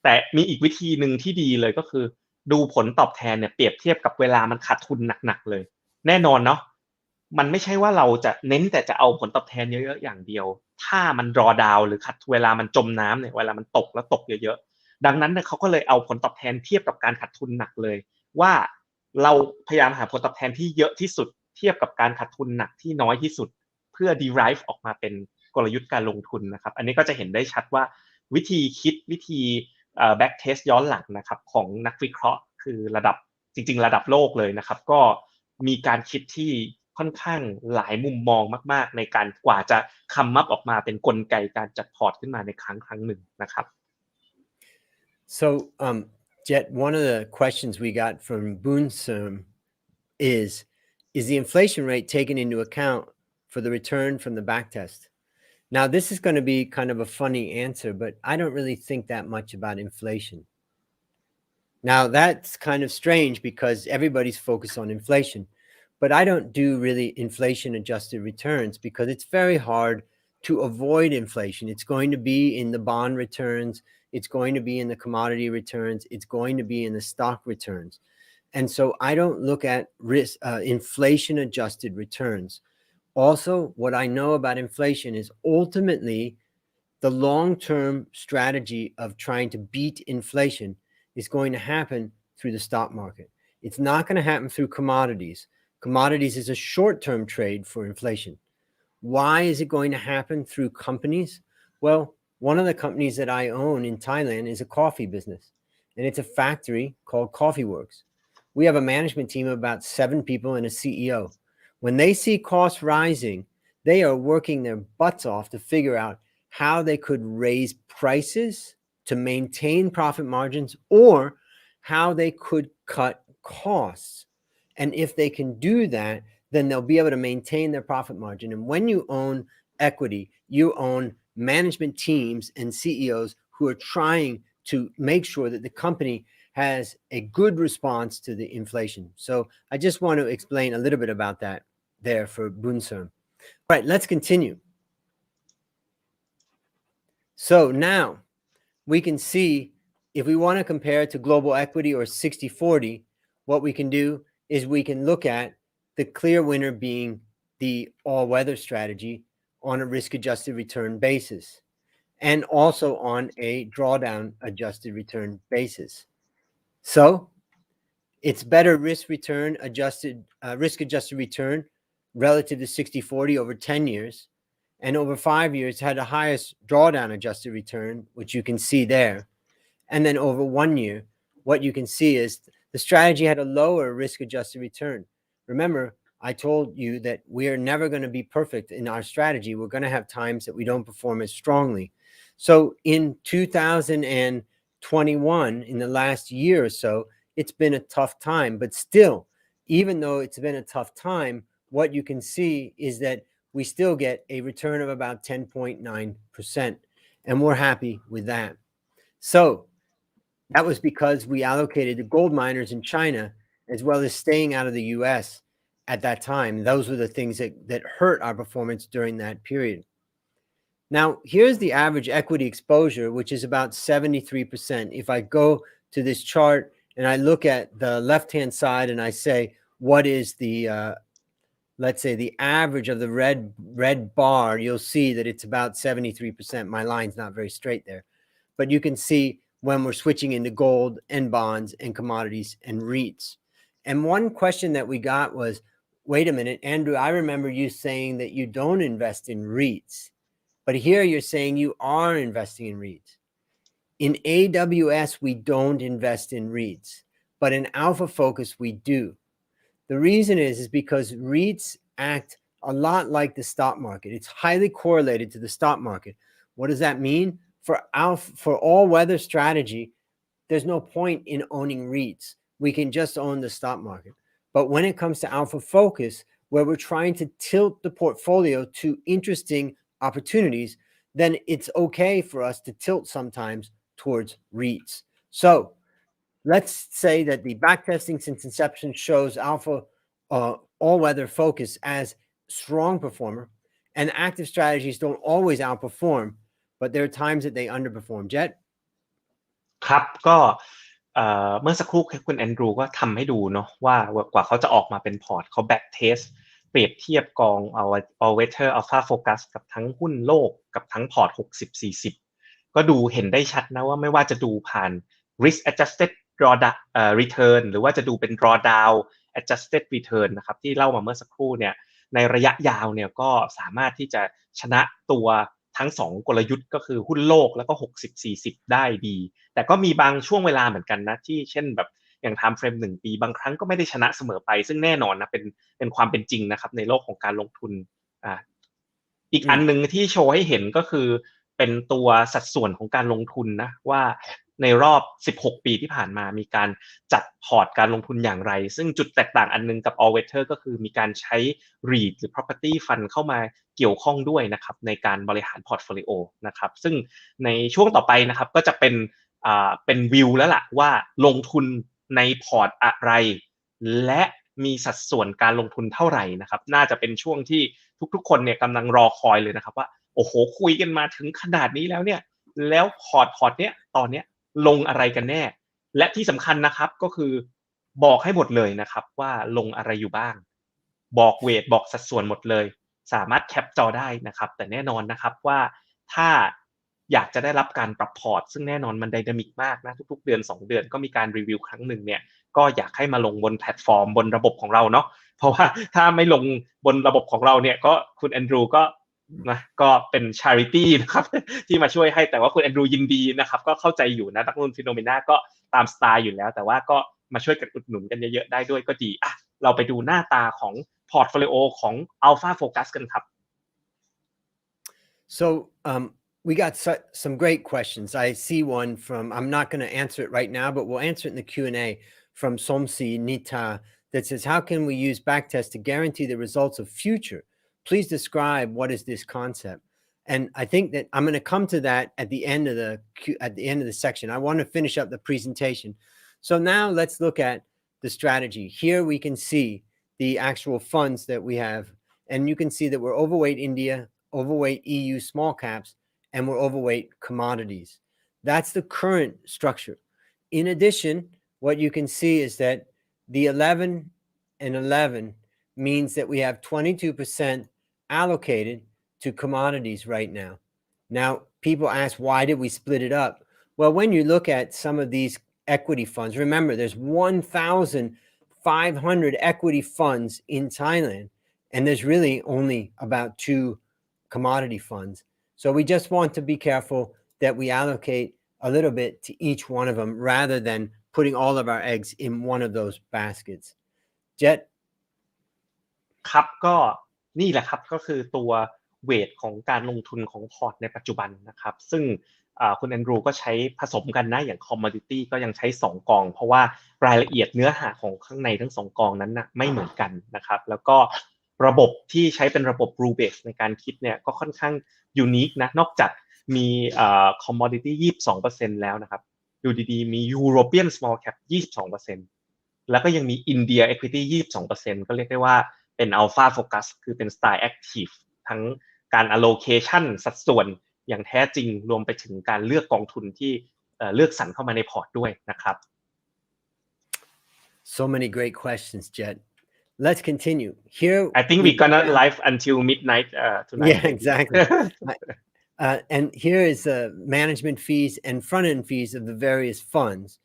Speaker 1: แต่มีอีกวิธีหนึ่งที่ดีเลยก็คือดูผลตอบแทนเนี่ยเปรียบเทียบกับเวลามันขาดทุนหนักๆเลยแน่นอนเนาะมันไม่ใช่ว่าเราจะเน้นแต่จะเอาผลตอบแทนเยอะๆอย่างเดียวถ้ามัน drawdown หรือขาดเวลามันจมน้ำเนี่ยเวลามันตกแล้วตกเยอะๆดังนั้นเนี่ยเขาก็เลยเอาผลตอบแทนเทียบกับการขาดทุนหนักเลยว่าเราพยายามหาผลตอบแทนที่เยอะที่สุดเทียบกับการขาดทุนหนักที่น้อยที่สุดเพื่อ derive ออกมาเป็นกลยุทธ์การลงทุนนะครับอันนี้ก็จะเห็นได้ชัดว่าวิธีคิดวิธีback test ย้อนหลังนะครับของนักวิเคราะห์คือระดับจริงๆระดับโลกเลยนะครับก็มีการคิดที่ค่อนข้างหลายมุมมองมากๆในการกว่าจะคัมอัพออกมาเป็นกลไกการจัดพอร์ตขึ้นมาในครั้งหนึ่งนะครับ
Speaker 2: So Jet, one of the questions we got from Boonsum is the inflation rate taken into account for the return from the backtest? Now, this is going to be kind of a funny answer, but I don't really think that much about inflation. Now, that's kind of strange because everybody's focused on inflation, but I don't do really inflation-adjusted returns because it's very hard to avoid inflation. It's going to be in the bond returns. It's going to be in the commodity returns. It's going to be in the stock returns. And so I don't look at inflation-adjusted returns. Also, what I know about inflation is ultimately the long-term strategy of trying to beat inflation is going to happen through the stock market. It's not going to happen through commodities. Commodities is a short-term trade for inflation. Why is it going to happen through companies? Well, one of the companies that I own in Thailand is a coffee business, and it's a factory called Coffee Works. We have a management team of about 7 people and a CEO. When they see costs rising, they are working their butts off to figure out how they could raise prices to maintain profit margins or how they could cut costs. And if they can do that, then they'll be able to maintain their profit margin. And when you own equity, you own management teams and CEOs who are trying to make sure that the company has a good response to the inflation. So I just want to explain a little bit about that there for Boonsum. All right, let's continue. So now we can see if we want to compare it to global equity or 60-40, what we can do is we can look at the clear winner being the all-weather strategy on a risk-adjusted return basis and also on a drawdown adjusted return basis. So it's better risk-adjusted return relative to 60-40 over 10 years, and over 5 years had the highest drawdown adjusted return, which you can see there. And then over 1 year, what you can see is the strategy had a lower risk-adjusted return. Remember, I told you that we are never going to be perfect in our strategy. We're going to have times that we don't perform as strongly. So in 2021, in the last year or so, it's been a tough time. But still, even though it's been a tough time, what you can see is that we still get a return of about 10.9%. And we're happy with that. So that was because we allocated the gold miners in China, as well as staying out of the US at that time. Those were the things that hurt our performance during that period. Now, here's the average equity exposure, which is about 73%. If I go to this chart and I look at the left-hand side and I say, what is the let's say the average of the red bar, you'll see that it's about 73%. My line's not very straight there, but you can see when we're switching into gold and bonds and commodities and REITs. And one question that we got was, wait a minute, Andrew, I remember you saying that you don't invest in REITs, but here you're saying you are investing in REITs. In AWS, we don't invest in REITs, but in Alpha Focus, we do. The reason is because REITs act a lot like the stock market. It's highly correlated to the stock market. What does that mean? For all weather strategy, there's no point in owning REITs. We can just own the stock market. But when it comes to Alpha Focus, where we're trying to tilt the portfolio to interesting opportunities, then it's okay for us to tilt sometimes towards REITs. So let's say that the backtesting since inception shows Alpha all-weather focus as strong performer, and active strategies don't always outperform, but there are times that they underperform. Jet?
Speaker 1: ครับก็เมื่อสักครู่คุณแอนดรูก็ทำให้ดูเนาะว่ากว่าเขาจะออกมาเป็นพอร์ตเขาแบ็กเทสเปรียบเทียบกอง All Weather Alpha Focus กับทั้งหุ้นโลกกับทั้งพอร์ต60-40ก็ดูเห็นได้ชัดนะว่าไม่ว่าจะดูผ่าน risk adjusted return หรือว่าจะดูเป็น drawdown adjusted return นะครับที่เล่ามาเมื่อสักครู่เนี่ยในระยะยาวเนี่ยก็สามารถที่จะชนะตัวทั้ง2กลยุทธ์ก็คือหุ้นโลกแล้วก็60-40ได้ดีแต่ก็มีบางช่วงเวลาเหมือนกันนะที่เช่นแบบอย่าง time frame 1 ปีบางครั้งก็ไม่ได้ชนะเสมอไปซึ่งแน่นอนนะเป็นความเป็นจริงนะครับในโลกของการลงทุนอีกอันนึงที่โชว์ให้เห็นก็คือเป็นตัวสัดส่วนของการลงทุนนะว่าในรอบ16ปีที่ผ่านมามีการจัดพอร์ตการลงทุนอย่างไรซึ่งจุดแตกต่างอันนึงกับ All Weather ก็คือมีการใช้ REIT หรือ Property Fund เข้ามาเกี่ยวข้องด้วยนะครับในการบริหารพอร์ตโฟลิโอนะครับซึ่งในช่วงต่อไปนะครับก็จะเป็นวิวแล้วล่ะว่าลงทุนในพอร์ตอะไรและมีสัดส่วนการลงทุนเท่าไหร่นะครับน่าจะเป็นช่วงที่ทุกๆคนเนี่ยกำลังรอคอยเลยนะครับว่าโอ้โหคุยกันมาถึงขนาดนี้แล้วเนี่ยแล้วพอร์ตเนี้ยตอนเนี้ยลงอะไรกันแน่และที่สำคัญนะครับก็คือบอกให้หมดเลยนะครับว่าลงอะไรอยู่บ้างบอกเวทบอกสัดส่วนหมดเลยสามารถแคปจอได้นะครับแต่แน่นอนนะครับว่าถ้าอยากจะได้รับการปรับพอร์ตซึ่งแน่นอนมันไดนามิกมากนะทุกๆเดือน2เดือนก็มีการรีวิวครั้งหนึ่งเนี่ยก็อยากให้มาลงบนแพลตฟอร์มบนระบบของเราเนาะเพราะว่าถ้าไม่ลงบนระบบของเราเนี่ยก็คุณแอนดรูก็เป็น charity นะครับที่มาช่วยให้แต่ว่าคุณแอนดรูยินดีนะครับก็เข้าใจอยู่นะนักลงทุน FINNOMENA ก็ตามสไตล์อยู่แล้วแต่ว่าก็มาช่วยกันอุดหนุนกันเยอะๆได้ด้วยก็ดีเราไปดูหน้าตาของพอร์ตโฟลิโอของ Alpha Focus กันครับ
Speaker 2: So we got some great questions. I see one from, I'm not going to answer it right now, but we'll answer it in the Q&A from Somsi Nita that says, how can we use backtest to guarantee the results of future? Please describe what is this concept. And I think that I'm going to come to that at the end of the section. I want to finish up the presentation. So now let's look at the strategy. Here we can see the actual funds that we have, and you can see that we're overweight India, overweight EU small caps, and we're overweight commodities. That's the current structure. In addition, what you can see is that the 11 and 11 means that we have 22% allocated to commodities right now. Now, people ask, why did we split it up? Well, when you look at some of these equity funds, remember there's 1,500 equity funds in Thailand, and there's really only about 2 commodity funds. So we just want to be careful that we allocate a little bit to each one of them rather than putting all of our eggs in one of those baskets. Jet?
Speaker 1: ครับก็นี่แหละครับก็คือตัวเวทของการลงทุนของพอร์ตในปัจจุบันนะครับซึ่งคุณแอนดรูก็ใช้ผสมกันนะอย่าง commodity ก็ยังใช้2กองเพราะว่ารายละเอียดเนื้อหาของข้างในทั้ง2กองนั้นนะไม่เหมือนกันนะครับแล้วก็ระบบที่ใช้เป็นระบบ rule based ในการคิดเนี่ยก็ค่อนข้าง unique นะนอกจากมีcommodity 22% แล้วนะครับอยู่ดีๆมี European small cap 22% แล้วก็ยังมี India equity 22% ก็เรียกได้ว่าเป็น Alpha Focus คือเป็น Style Active ทั้งการ allocation สัดส่วนอย่างแท้จริงรวมไปถึงการเลือกกองทุนที่เลือกสรรเข้ามาในพอร์ตด้วยนะครับ
Speaker 2: So many great questions, Jet. let's continue. Here,
Speaker 1: I think we're gonna live until midnight tonight.
Speaker 2: Yeah, exactly. And here is the management fees and front-end fees of the various funds.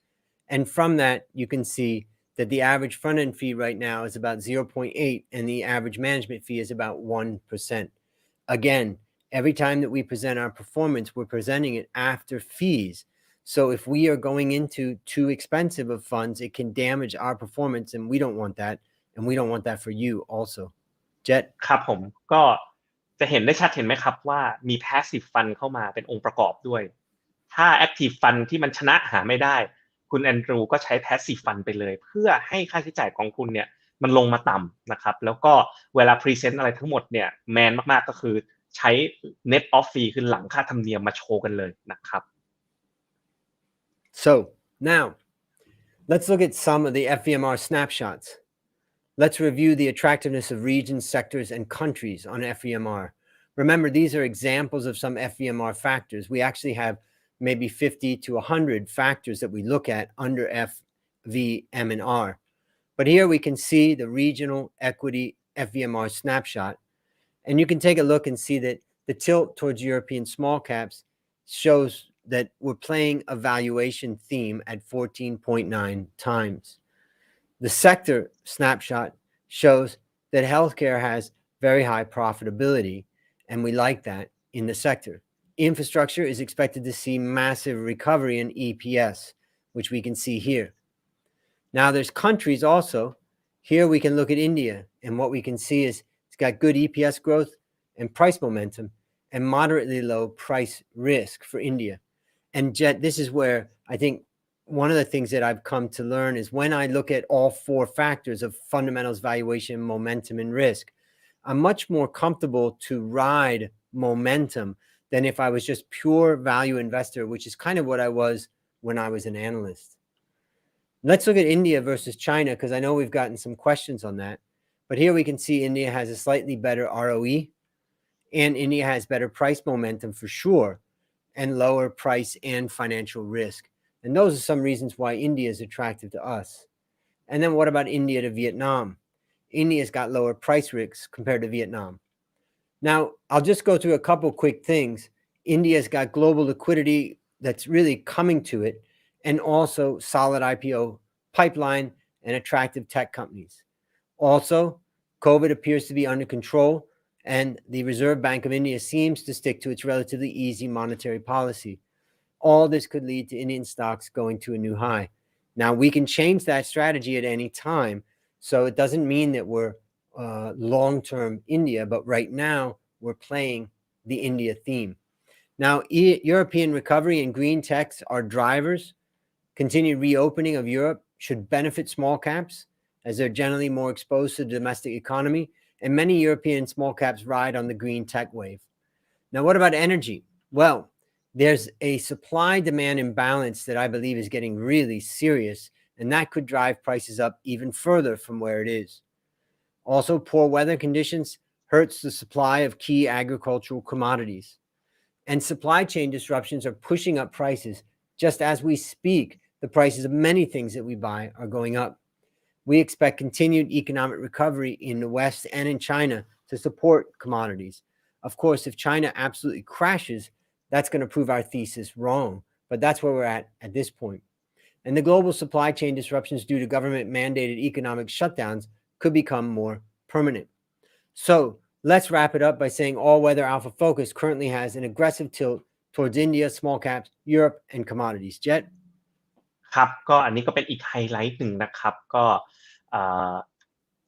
Speaker 2: And from that, you can see that the average front-end fee right now is about 0.8, and the average management fee is about 1%. Again, every time that we present our performance, we're presenting it after fees. So if we are going into too expensive of funds, it can damage our performance, and we don't want that. And we don't want that for you also. Jet?
Speaker 1: ครับผมก็จะเห็นได้ชัดเห็นไหมครับว่ามี passive fund เข้ามาเป็นองค์ประกอบด้วยถ้า active fund ที่มันชนะหาไม่ได้คุณแอนดรูก็ใช้ passive fund ไปเลยเพื่อให้ค่าใช้จ่ายของคุณเนี่ยมันลงมาต่ำนะครับแล้วก็เวลา present อะไรทั้งหมดเนี่ยแมนมากๆก็คือใช้ net off fee คือหลังค่าธรรมเนียมมาโชว์กันเลยนะครับ
Speaker 2: So now let's look at some of the FVMR snapshots. Let's review the attractiveness of regions, sectors, and countries on FVMR. Remember, these are examples of some FVMR factors. We actually have maybe 50 to 100 factors that we look at under F, V, M, and R. But here we can see the regional equity FVMR snapshot. And you can take a look and see that the tilt towards European small caps shows that we're playing a valuation theme at 14.9 times. The sector snapshot shows that healthcare has very high profitability, and we like that in the sector. Infrastructure is expected to see massive recovery in EPS, which we can see here. Now there's countries also. Here we can look at India, and what we can see is it's got good EPS growth and price momentum and moderately low price risk for India. And Jet, this is where I think one of the things that I've come to learn is when I look at all four factors of fundamentals, valuation, momentum, and risk, I'm much more comfortable to ride momentum than if I was just pure value investor, which is kind of what I was when I was an analyst. Let's look at India versus China, because I know we've gotten some questions on that. But here we can see India has a slightly better ROE, and India has better price momentum for sure, and lower price and financial risk. And those are some reasons why India is attractive to us. And then what about India to Vietnam? India's got lower price risks compared to Vietnam. Now, I'll just go through a couple quick things. India's got global liquidity that's really coming to it, and also solid IPO pipeline and attractive tech companies. Also, COVID appears to be under control, and the Reserve Bank of India seems to stick to its relatively easy monetary policy. All this could lead to Indian stocks going to a new high. Now, we can change that strategy at any time, so it doesn't mean that we're long-term India, but right now we're playing the India theme. Now, European recovery and green techs are drivers. Continued reopening of Europe should benefit small caps, as they're generally more exposed to the domestic economy, and many European small caps ride on the green tech wave. Now, what about energy? Well, there's a supply-demand imbalance that I believe is getting really serious, and that could drive prices up even further from where it is. Also, poor weather conditions hurts the supply of key agricultural commodities. And supply chain disruptions are pushing up prices. Just as we speak, the prices of many things that we buy are going up. We expect continued economic recovery in the West and in China to support commodities. Of course, if China absolutely crashes, that's going to prove our thesis wrong. But that's where we're at this point. And the global supply chain disruptions due to government-mandated economic shutdowns could become more permanent. So let's wrap it up by saying all-weather alpha focus currently has an aggressive tilt towards India, small caps, Europe, and commodities. Jet?
Speaker 1: ครับก็อันนี้ก็เป็นอีกไฮไลท์หนึ่งนะครับก็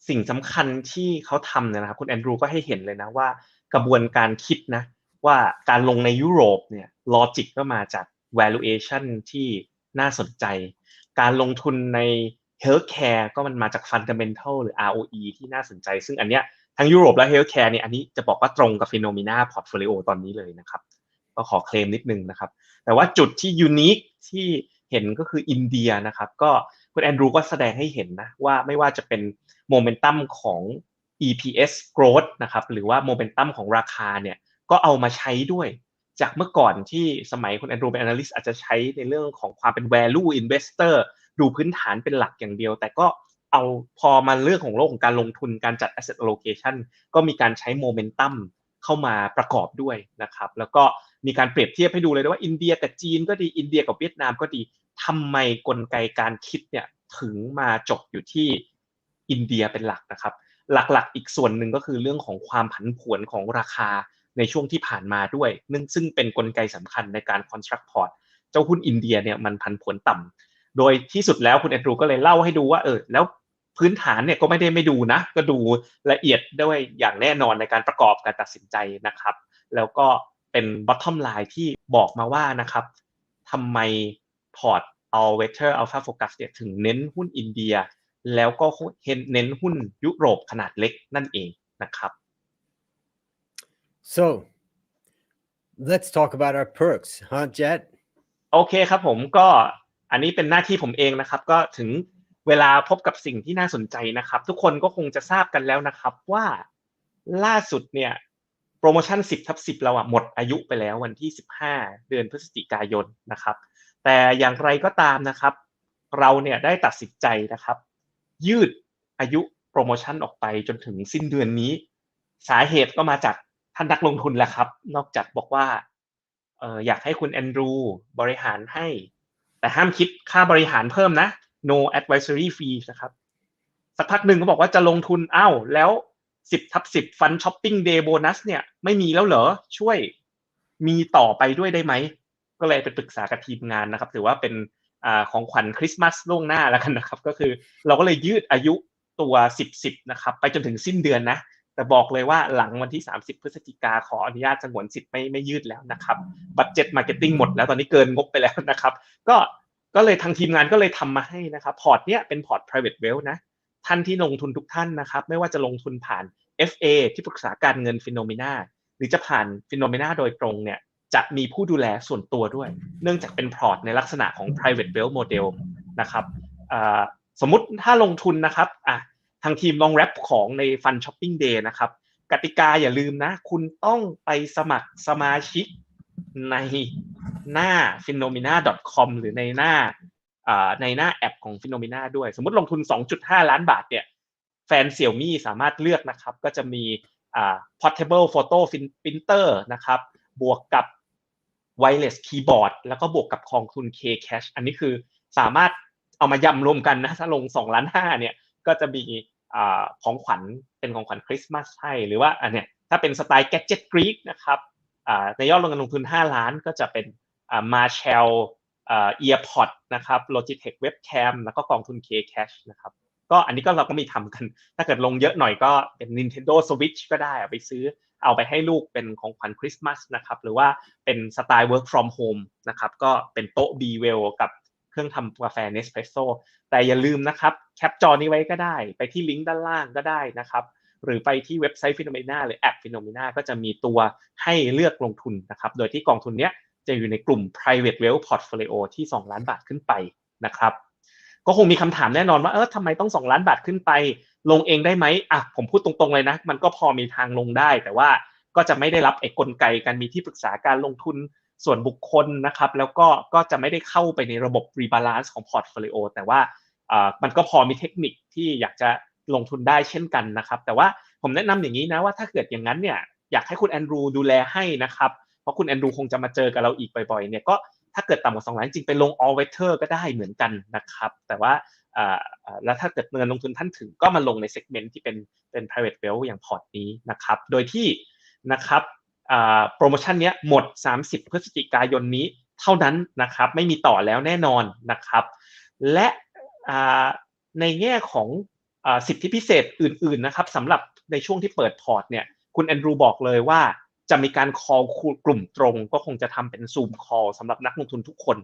Speaker 1: สิ่งสำคัญที่เขาทำเนี่ยนะครับคุณแอนดรูก็ให้เห็นเลยนะว่ากระบวนการคิดนะว่าการลงในยุโรปเนี่ยลอจิกก็มาจาก valuation ที่น่าสนใจการลงทุนใน healthcare ก็มันมาจาก fundamental หรือ ROE ที่น่าสนใจซึ่งอันเนี้ยทั้งยุโรปและ healthcare เนี่ยอันนี้จะบอกว่าตรงกับ FINNOMENA portfolio ตอนนี้เลยนะครับก็ขอเคลมนิดนึงนะครับแต่ว่าจุดที่ unique ที่เห็นก็คืออินเดียนะครับก็คุณแอนดรูก็แสดงให้เห็นนะว่าไม่ว่าจะเป็นโมเมนตัมของ EPS growth นะครับหรือว่าโมเมนตัมของราคาเนี่ยก็เอามาใช้ด้วยจากเมื่อก่อนที่สมัยคุณแอนดรูเป็น analyst อาจจะใช้ในเรื่องของความเป็น value investor ดูพื้นฐานเป็นหลักอย่างเดียวแต่ก็ เอาพอมาเรื่องของโลกของการลงทุนการจัด asset allocation ก็มีการใช้โมเมนตัมเข้ามาประกอบด้วยนะครับแล้วก็มีการเปรียบเทียบให้ดูเลยว่าอินเดียกับจีนก็ดีอินเดียกับเวียดนามก็ดีทำไมกลไกการคิดเนี่ยถึงมาจบอยู่ที่อินเดียเป็นหลักนะครับหลักๆอีกส่วนหนึ่งก็คือเรื่องของความผันผวนของราคาในช่วงที่ผ่านมาด้วยซึ่งเป็นกลไกสำคัญในการ construct port เจ้าหุ้นอินเดียเนี่ยมันผันผวนต่ำโดยที่สุดแล้วคุณแอนดรูก็เลยเล่าให้ดูว่าแล้วพื้นฐานเนี่ยก็ไม่ได้ไม่ดูนะก็ดูละเอียดด้วยอย่างแน่นอนในการประกอบการตัดสินใจนะครับแล้วก็เป็น bottom line ที่บอกมาว่านะครับทำไมพอร์ต All Weather Alpha Focus เนี่ยถึงเน้นหุ้นอินเดียแล้วก็เน้นหุ้นยุโรปขนาดเล็กนั่นเองนะครับ
Speaker 2: So let's talk about our perks, huh, Jet?
Speaker 1: โอเคครับผมก็อันนี้เป็นหน้าที่ผมเองนะครับก็ถึงเวลาพบกับสิ่งที่น่าสนใจนะครับทุกคนก็คงจะทราบกันแล้วนะครับว่าล่าสุดเนี่ยโปรโมชั่น 10/10 เราหมดอายุไปแล้ววันที่15เดือนพฤศจิกายนนะครับแต่อย่างไรก็ตามนะครับเราเนี่ยได้ตัดสินใจนะครับยืดอายุโปรโมชั่นออกไปจนถึงสิ้นเดือนนี้สาเหตุก็มาจากท่านนักลงทุนแหละครับนอกจากบอกว่าอยากให้คุณแอนดรูบริหารให้แต่ห้ามคิดค่าบริหารเพิ่มนะ no advisory fee นะครับสักพักหนึ่งก็บอกว่าจะลงทุนแล้ว 10/10 Fund Shopping Day Bonus เนี่ยไม่มีแล้วเหรอช่วยมีต่อไปด้วยได้ไหมก็เลยไปปรึกษากับทีมงานนะครับถือว่าเป็นของขวัญคริสต์มาสล่วงหน้าแล้วกันนะครับก็คือเราก็เลยยืดอายุตัว 10/10 นะครับไปจนถึงสิ้นเดือนนะแต่บอกเลยว่าหลังวันที่30พฤศจิกาขออนุญาตสงวนสิทธิ์ไม่ยืดแล้วนะครับบัดเจ็ตมาร์เก็ตติ้งหมดแล้วตอนนี้เกินงบไปแล้วนะครับก็เลยทางทีมงานก็เลยทำมาให้นะครับพอร์ตเนี้ยเป็นพอร์ต private wealth นะท่านที่ลงทุนทุกท่านนะครับไม่ว่าจะลงทุนผ่าน FA ที่ปรึกษาการเงิน FINNOMENA หรือจะผ่าน FINNOMENA โดยตรงเนี่ยจะมีผู้ดูแลส่วนตัวด้วยเนื่องจากเป็นพอร์ตในลักษณะของ private wealth model นะครับสมมุติถ้าลงทุนนะครับทางทีมลองแรปของใน Fund Shopping Day นะครับกติกาอย่าลืมนะคุณต้องไปสมัครสมาชิกในหน้า FINNOMENA.com หรือในหน้าแอปของ FINNOMENA ด้วยสมมุติลงทุน 2.5 ล้านบาทเนี่ยแฟน Xiaomi สามารถเลือกนะครับก็จะมีPortable Photo Printer นะครับบวกกับ Wireless Keyboard แล้วก็บวกกับกองทุน K Cash อันนี้คือสามารถเอามายำรวมกันนะถ้าลง2.5 ล้านเนี่ยก็จะมีของขวัญเป็นของขวัญคริสต์มาสให้หรือว่าอันเนี้ยถ้าเป็นสไตล์ Gadget Geek นะครับในยอดลงทุน5 ล้านก็จะเป็นMarshall EarPod นะครับ Logitech Webcam แล้วก็กองทุน K Cash นะครับก็อันนี้ก็เราก็มีทำกันถ้าเกิดลงเยอะหน่อยก็เป็น Nintendo Switch ก็ได้ไปซื้อเอาไปให้ลูกเป็นของขวัญคริสต์มาสนะครับหรือว่าเป็นสไตล์ Work from Home นะครับก็เป็นโต๊ะ Bewell กับเครื่องทำกาแฟ Nespresso แต่อย่าลืมนะครับแคปจอนี้ไว้ก็ได้ไปที่ลิงก์ด้านล่างก็ได้นะครับหรือไปที่เว็บไซต์ FINNOMENA หรือแอป FINNOMENA ก็จะมีตัวให้เลือกลงทุนนะครับโดยที่กองทุนเนี้ยจะอยู่ในกลุ่ม private wealth portfolio ที่2 ล้านบาทขึ้นไปนะครับก็คงมีคำถามแน่นอนว่าทำไมต้อง2 ล้านบาทขึ้นไปลงเองได้ไหมผมพูดตรงๆเลยนะมันก็พอมีทางลงได้แต่ว่าก็จะไม่ได้รับกลไกการมีที่ปรึกษาการลงทุนส่วนบุคคลนะครับแล้วก็จะไม่ได้เข้าไปในระบบ rebalance ของ portfolio แต่ว่ามันก็พอมีเทคนิคที่อยากจะลงทุนได้เช่นกันนะครับแต่ว่าผมแนะนำอย่างนี้นะว่าถ้าเกิดอย่างนั้นเนี่ยอยากให้คุณแอนดรูดูแลให้นะครับเพราะคุณแอนดรูคงจะมาเจอกับเราอีกบ่อยๆเนี่ยก็ถ้าเกิดต่ำกว่า2 ล้านจริงไปลง all weather ก็ได้เหมือนกันนะครับแต่ว่าแล้วถ้าเกิดเงินลงทุนท่านถึงก็มาลงใน segment ที่เป็น private wealth อย่างพอร์ตนี้นะครับโดยที่นะครับโปรโมชั่นนี้หมด30พฤศจิกายนนี้เท่านั้นนะครับไม่มีต่อแล้วแน่นอนนะครับและในแง่ของสิทธิพิเศษอื่นๆนะครับสำหรับในช่วงที่เปิดพอร์ตเนี่ยคุณแอนดรูบอกเลยว่าจะมีการ call กลุ่มตรงก็คงจะทำเป็น Zoom call สำหรับนักลงทุนทุกคน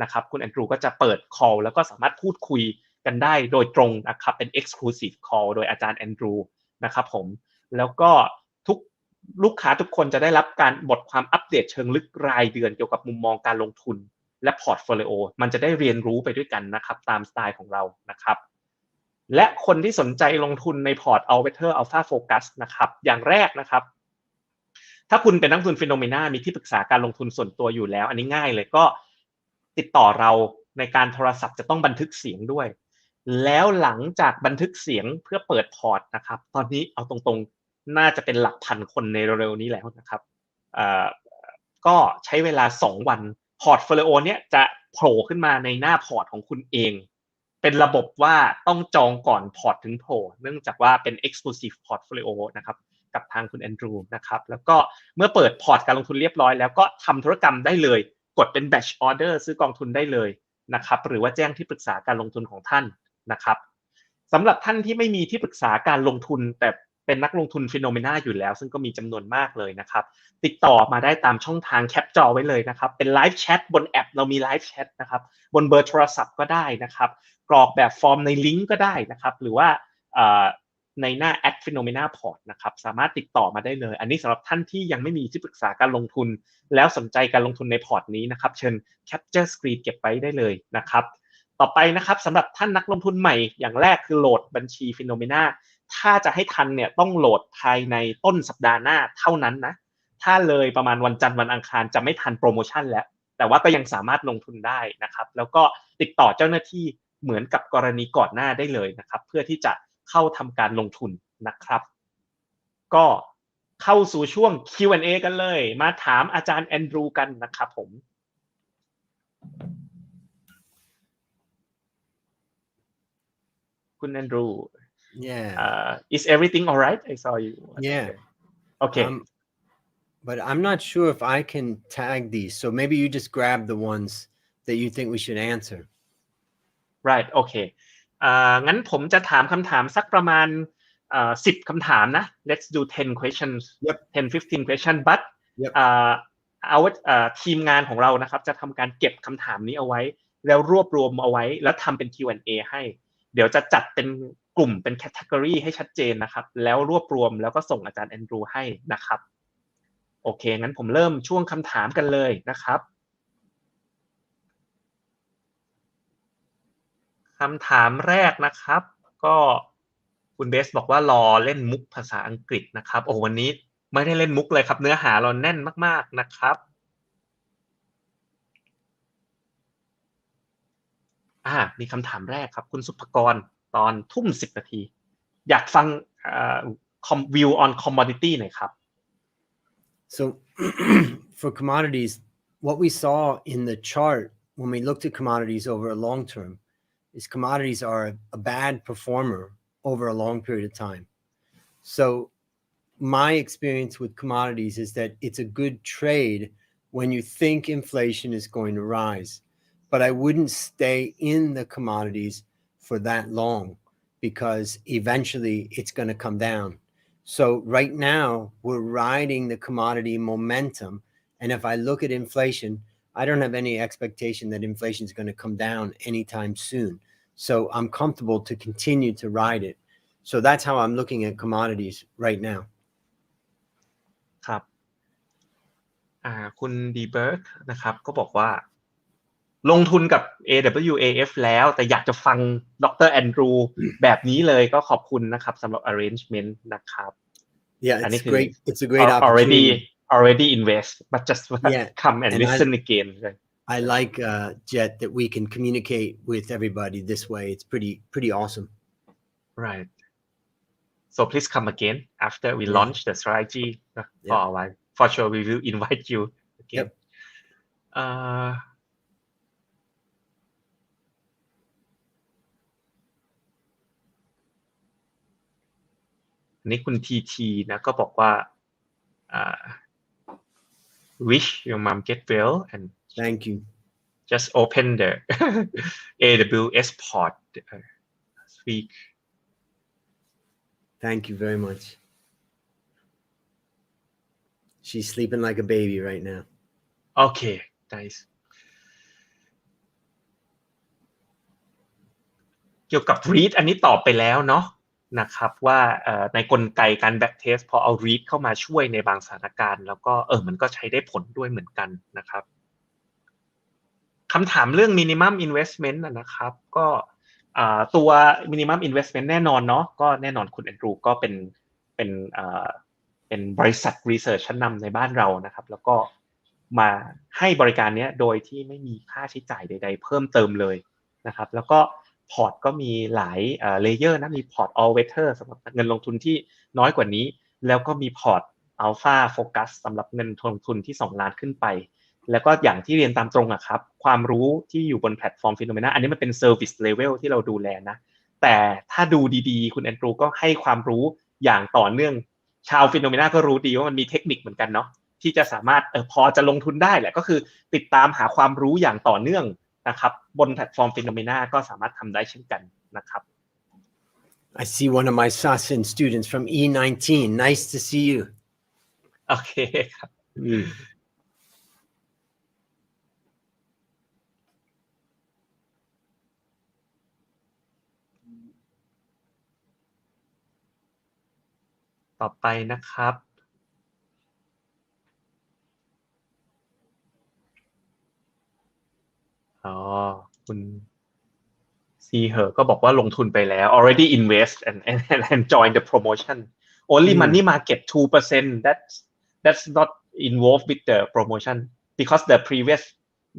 Speaker 1: นะครับคุณแอนดรูก็จะเปิด call แล้วก็สามารถพูดคุยกันได้โดยตรงนะครับเป็น exclusive call โดยอาจารย์แอนดรูนะครับผมแล้วก็ทุกลูกค้าทุกคนจะได้รับการบทความอัปเดตเชิงลึกรายเดือนเกี่ยวกับมุมมองการลงทุนและพอร์ตโฟลิโอมันจะได้เรียนรู้ไปด้วยกันนะครับตามสไตล์ของเรานะครับและคนที่สนใจลงทุนในพอร์ต All Weather Alpha Focus นะครับอย่างแรกนะครับถ้าคุณเป็นนักลงทุน FINNOMENA มีที่ปรึกษาการลงทุนส่วนตัวอยู่แล้วอันนี้ง่ายเลยก็ติดต่อเราในการโทรศัพท์จะต้องบันทึกเสียงด้วย แล้วหลังจากบันทึกเสียงเพื่อเปิดพอร์ตนะครับตอนนี้เอาตรงๆน่าจะเป็นหลักพันคนในเร็วๆนี้แล้วนะครับก็ใช้เวลา2วันพอร์ตโฟลิโอเนี่ยจะโผล่ขึ้นมาในหน้าพอร์ตของคุณเองเป็นระบบว่าต้องจองก่อนพอร์ตถึงโผล่เนื่องจากว่าเป็น exclusive portfolio นะครับกับทางคุณแอนดรูนะครับแล้วก็เมื่อเปิดพอร์ตการลงทุนเรียบร้อยแล้วก็ทำธุรกรรมได้เลยกดเป็น batch order ซื้อกองทุนได้เลยนะครับหรือว่าแจ้งที่ปรึกษาการลงทุนของท่านนะครับสำหรับท่านที่ไม่มีที่ปรึกษาการลงทุนแต่เป็นนักลงทุน FINNOMENA อยู่แล้วซึ่งก็มีจำนวนมากเลยนะครับติดต่อมาได้ตามช่องทางแคปจอไว้เลยนะครับเป็นไลฟ์แชทบนแอปเรามีไลฟ์แชทนะครับบนเบอร์โทรศัพท์ก็ได้นะครับกรอกแบบฟอร์มในลิงก์ก็ได้นะครับหรือว่าในหน้า @FINNOMENA Port นะครับสามารถติดต่อมาได้เลยอันนี้สำหรับท่านที่ยังไม่มีที่ปรึกษาการลงทุนแล้วสนใจการลงทุนในพอร์ตนี้นะครับเชิญ Capture Screen เก็บไว้ได้เลยนะครับต่อไปนะครับสำหรับท่านนักลงทุนใหม่อย่างแรกคือโหลดบัญชี FINNOMENA ถ้าจะให้ทันเนี่ยต้องโหลดภายในต้นสัปดาห์หน้าเท่านั้นนะถ้าเลยประมาณวันจันทร์วันอังคารจะไม่ทันโปรโมชั่นแล้วแต่ว่าก็ยังสามารถลงทุนได้นะครับแล้วก็ติดต่อเจ้าหน้าที่เหมือนกับกรณีก่อนหน้าได้เลยนะครับเพื่อที่จะเข้าทำการลงทุนนะครับก็เข้าสู่ช่วง Q&A กันเลยมาถามอาจารย์แอนดรูกันนะครับผมคุณแอนดรู is everything all right? I saw you. Okay.
Speaker 2: But I'm not sure if I can tag these. So maybe you just grab the ones that you think we should answer.
Speaker 1: Right. Okay. งั้นผมจะถามคำถามสักประมาณ10 คำถามนะ Let's do 10 questions. 10-15 questions. But ทีมงานของเรานะครับจะทำการเก็บคำถามนี้เอาไว้แล้วรวบรวมเอาไว้แล้วทำเป็น Q&A ให้เดี๋ยวจะจัดเป็นกลุ่มเป็น category ให้ชัดเจนนะครับแล้วรวบรวมแล้วก็ส่งอาจารย์แอนดรูให้นะครับโอเคงั้นผมเริ่มช่วงคำถามกันเลยนะครับคำถามแรกนะครับก็คุณเบสบอกว่ารอเล่นมุกภาษาอังกฤษนะครับโอ้วันนี้ไม่ได้เล่นมุกเลยครับเนื้อหาเราแน่นมากๆนะครับมีคำถามแรกครับคุณสุภกรตอนทุ่ม10 นาทีอยากฟังview on commodity หน่อยครับ
Speaker 2: So for commodities, what we saw in the chart when we looked at commodities over a long term is commodities are a bad performer over a long period of time. So my experience with commodities is that it's a good trade when you think inflation is going to rise. But I wouldn't stay in the commodities for that long because eventually it's going to come down. So right now we're riding the commodity momentum. And if I look at inflation, I don't have any expectation that inflation is going to come down anytime soon. So I'm comfortable to continue to ride it. So that's how I'm looking at commodities right now.
Speaker 1: ครับคุณดีเบิร์กนะครับก็บอกว่าลงทุนกับ AWAF แล้วแต่อยากจะฟังดรแอนดรูแบบนี้เลยก็ขอบคุณนะครับสำหรับ arrangement นะครับ
Speaker 2: Yeah, it's great. It's a great opportunity.
Speaker 1: Already invest, but just come and listen again.
Speaker 2: I like Jet that we can communicate with everybody this way. It's pretty awesome.
Speaker 1: Right. So please come again after we launch the strategy for our live. For sure, we will invite you again. Yep.นี่คุณทีนะก็บอกว่าwish your mom get well and
Speaker 2: thank you
Speaker 1: just open the AWS port this week
Speaker 2: thank you very much she's sleeping like a baby right now
Speaker 1: okay nice เกี่ยวกับ read อันนี้ตอบไปแล้วเนาะนะครับว่าในกลไกการ backtest พอเอา read เข้ามาช่วยในบางสถานการณ์แล้วก็มันก็ใช้ได้ผลด้วยเหมือนกันนะครับคำถามเรื่อง minimum investment นะครับก็ตัว minimum investment แน่นอนเนาะก็แน่นอนคุณแอนดรูก็เป็นบริษัท research ชั้นนำในบ้านเรานะครับแล้วก็มาให้บริการนี้โดยที่ไม่มีค่าใช้จ่ายใดๆเพิ่มเติมเลยนะครับแล้วก็ พอร์ตก็มีหลายเลเยอร์นะมีพอร์ต all weather สำหรับเงินลงทุนที่น้อยกว่านี้แล้วก็มีพอร์ต alpha focus สำหรับเงินลงทุนที่2ล้านขึ้นไปแล้วก็อย่างที่เรียนตามตรงอะครับความรู้ที่อยู่บนแพลตฟอร์ม FINNOMENA อันนี้มันเป็น service level ที่เราดูแลนะแต่ถ้าดูดีๆคุณแอนดรูก็ให้ความรู้อย่างต่อเนื่องชาว FINNOMENA ก็รู้ดีว่ามันมีเทคนิคเหมือนกันเนาะที่จะสามารถพอจะลงทุนได้แหละก็คือติดตามหาความรู้อย่างต่อเนื่องนะครับบนแพลตฟอร์ม FINNOMENA ก็สามารถทำได้เช่นกันนะครับ
Speaker 2: I see one of my Sasin students from E19. Nice to see you.
Speaker 1: โอเคครับต่อไปนะครับคุณซีเหอก็บอกว่าลงทุนไปแล้ว already invest and join the promotion only money market 2% that's not involved with the promotion because the previous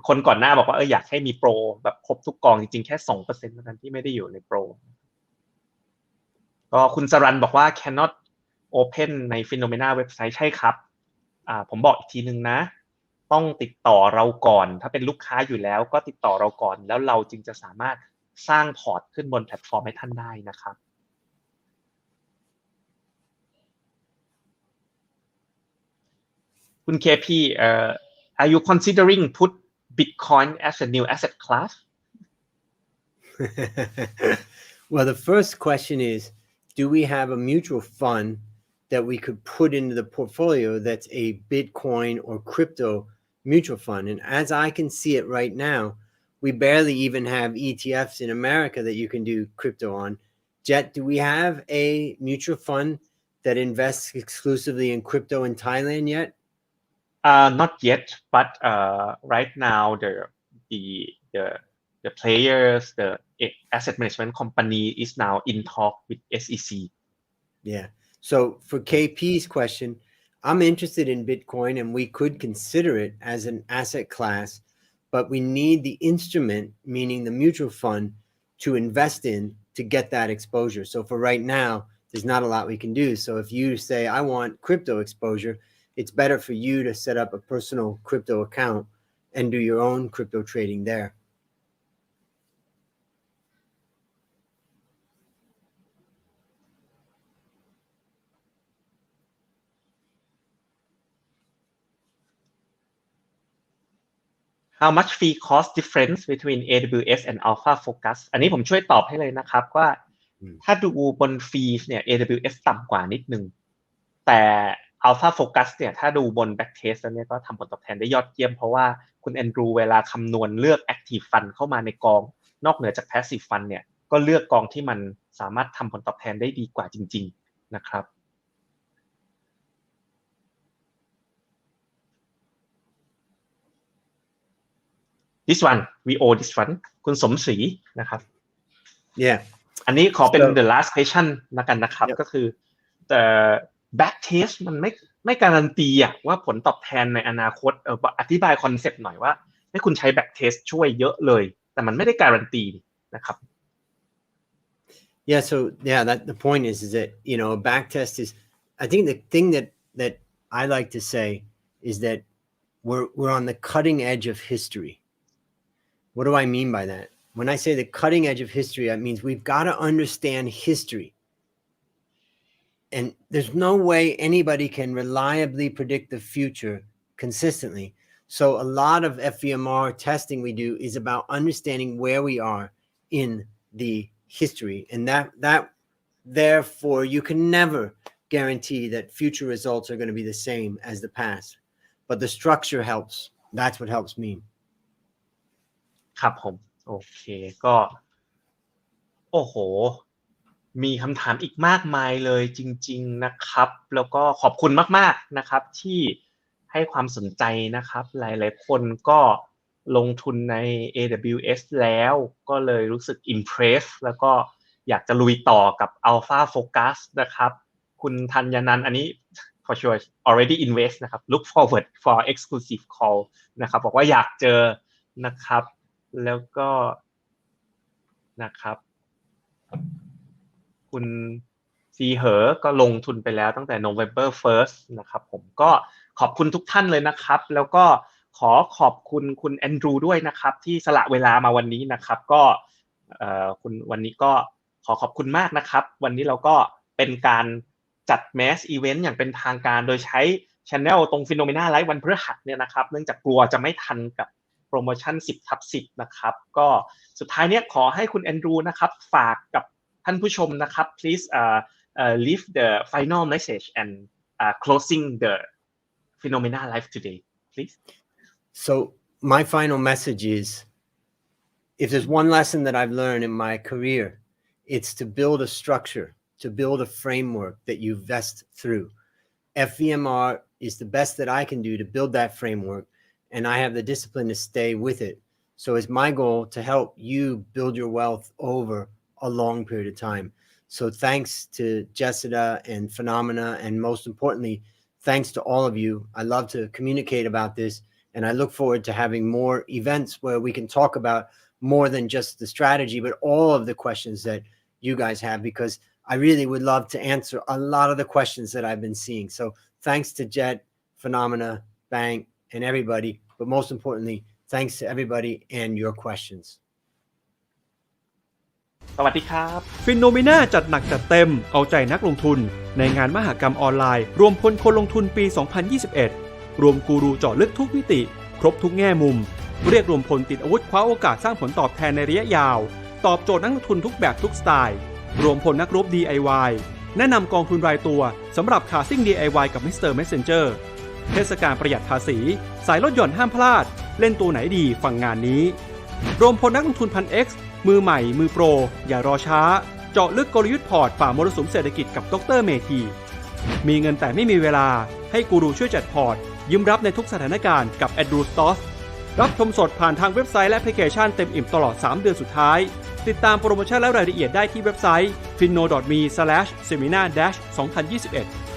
Speaker 1: คนก่อนหน้าบอกว่าอยากให้มีโปรแบบครบทุกกองจริงๆแค่ 2% เท่านั้นที่ไม่ได้อยู่ในโปรก็คุณสรันบอกว่า cannot open ใน FINNOMENA เว็บไซต์ใช่ครับผมบอกอีกทีนึงนะต้องติดต่อเราก่อนถ้าเป็นลูกค้าอยู่แล้วก็ติดต่อเราก่อนแล้วเราจึงจะสามารถสร้างพอร์ตขึ้นบนแพลตฟอร์มให้ท่านได้นะครับคุณ KP are you considering put Bitcoin as a new asset class?
Speaker 2: Well, the first question is, do we have a mutual fund that we could put into the portfolio that's a Bitcoin or crypto mutual fund? And as I can see it right now, we barely even have ETFs in America that you can do crypto on. Jet, do we have a mutual fund that invests exclusively in crypto in Thailand yet?
Speaker 1: Not yet, but right now the players, the asset management company is now in talk with SEC.
Speaker 2: Yeah. So for KP's question, I'm interested in Bitcoin and we could consider it as an asset class, but we need the instrument, meaning the mutual fund, to invest in to get that exposure. So for right now, there's not a lot we can do. So if you say, I want crypto exposure, it's better for you to set up a personal crypto account and do your own crypto trading there.
Speaker 1: How much fee cost difference between AWS and Alpha Focus อันนี้ผมช่วยตอบให้เลยนะครับว่าถ้าดูบนฟีเนี่ย AWS ต่ำกว่านิดนึงแต่ Alpha Focus เนี่ยถ้าดูบน Backtest แล้วเนี่ยก็ทำผลตอบแทนได้ยอดเยี่ยมเพราะว่าคุณแอนดรูเวลาคำนวณเลือก Active Fund เข้ามาในกองนอกเหนือจาก Passive Fund เนี่ยก็เลือกกองที่มันสามารถทำผลตอบแทนได้ดีกว่าจริงๆนะครับ This one we owe this one คุณสมศรีนะครับ
Speaker 2: Yeah
Speaker 1: อันนี้ขอเป็น the last question นะกันนะครับก็คือแต่ backtest มันไม่การันตีว่าผลตอบแทนในอนาคตอธิบายคอนเซ็ปต์หน่อยว่าให้คุณใช้ backtest ช่วยเยอะเลยแต่มันไม่ได้การันตีนะครับ
Speaker 2: Yeah, so that the point is that a backtest is, I think the thing that I like to say is that we're on the cutting edge of history. What do I mean by that? When I say the cutting edge of history, that means we've got to understand history. And there's no way anybody can reliably predict the future consistently. So a lot of FEMR testing we do is about understanding where we are in the history. And that therefore you can never guarantee that future results are going to be the same as the past. But the structure helps. That's what helps me.
Speaker 1: ครับผมโอเคก็โอ้โหมีคำถามอีกมากมายเลยจริงๆนะครับแล้วก็ขอบคุณมากๆนะครับที่ให้ความสนใจนะครับหลายๆคนก็ลงทุนใน AWS แล้วก็เลยรู้สึก impress แล้วก็อยากจะลุยต่อกับ Alpha Focus นะครับคุณธัญนันท์อันนี้ for sure already invest นะครับ look forward for exclusive call นะครับบอกว่าอยากเจอนะครับแล้วก็ นะครับคุณซีเหอก็ลงทุนไปแล้วตั้งแต่ November 1st นะครับผมก็ขอบคุณทุกท่านเลยนะครับแล้วก็ขอบคุณคุณแอนดรูด้วยนะครับที่สละเวลามาวันนี้นะครับก็คุณวันนี้ก็ขอบคุณมากนะครับวันนี้เราก็เป็นการจัด Mass Event อย่างเป็นทางการโดยใช้ Channel ตรง FINNOMENA Live วันพฤหัสเนี่ยนะครับเนื่องจากกลัวจะไม่ทันกับโปรโมชั่น 10/10 นะครับก็สุดท้ายเนี่ยขอให้คุณแอนดรูนะครับฝากกับท่านผู้ชมนะครับ please leave the final message and closing the FINNOMENA Live today please.
Speaker 2: So my final message is, if there's one lesson that I've learned in my career, it's to build a structure, to build a framework that you vest through. FVMR is the best that I can do to build that framework, and I have the discipline to stay with it. So it's my goal to help you build your wealth over a long period of time. So thanks to Jessica and FINNOMENA, and most importantly, thanks to all of you. I love to communicate about this, and I look forward to having more events where we can talk about more than just the strategy, but all of the questions that you guys have, because I really would love to answer a lot of the questions that I've been seeing. So thanks to Jet, FINNOMENA, Bank, and everybody, but most importantly, thanks to everybody and your questions.
Speaker 1: สวัสดีครับ
Speaker 3: FINNOMENA จัดหนักจัดเต็มเอาใจนักลงทุนในงานมหกรรมออนไลน์รวมพลคนลงทุนปี 2021 รวมกูรูเจาะลึกทุกมิติครบทุกแง่มุมเรียกรวมพลติดอาวุธคว้าโอกาสสร้างผลตอบแทนในระยะยาวตอบโจทย์นักลงทุนทุกแบบทุกสไตล์รวมพลนักรบ DIY แนะนำกองทุนรายตัวสำหรับขาซิ่ง DIY กับ Mr. Messenger เทศกาลประหยัดภาษีสายลดหย่อนห้ามพลาดเล่นตัวไหนดีฟังงานนี้รวมพลนักลงทุน 1,000x มือใหม่มือโปรอย่ารอช้าเจาะลึกกลยุทธ์พอร์ตฝ่ามรสุมเศรษฐกิจกับดร.เมธีมีเงินแต่ไม่มีเวลาให้กูรูช่วยจัดพอร์ตยืมรับในทุกสถานการณ์กับ Andrew Stotz รับชมสดผ่านทางเว็บไซต์และแอปพลิเคชันเต็มอิ่มตลอด3เดือนสุดท้ายติดตามโปรโมชั่นและรายละเอียดได้ที่เว็บไซต์ finno.me/seminar-2021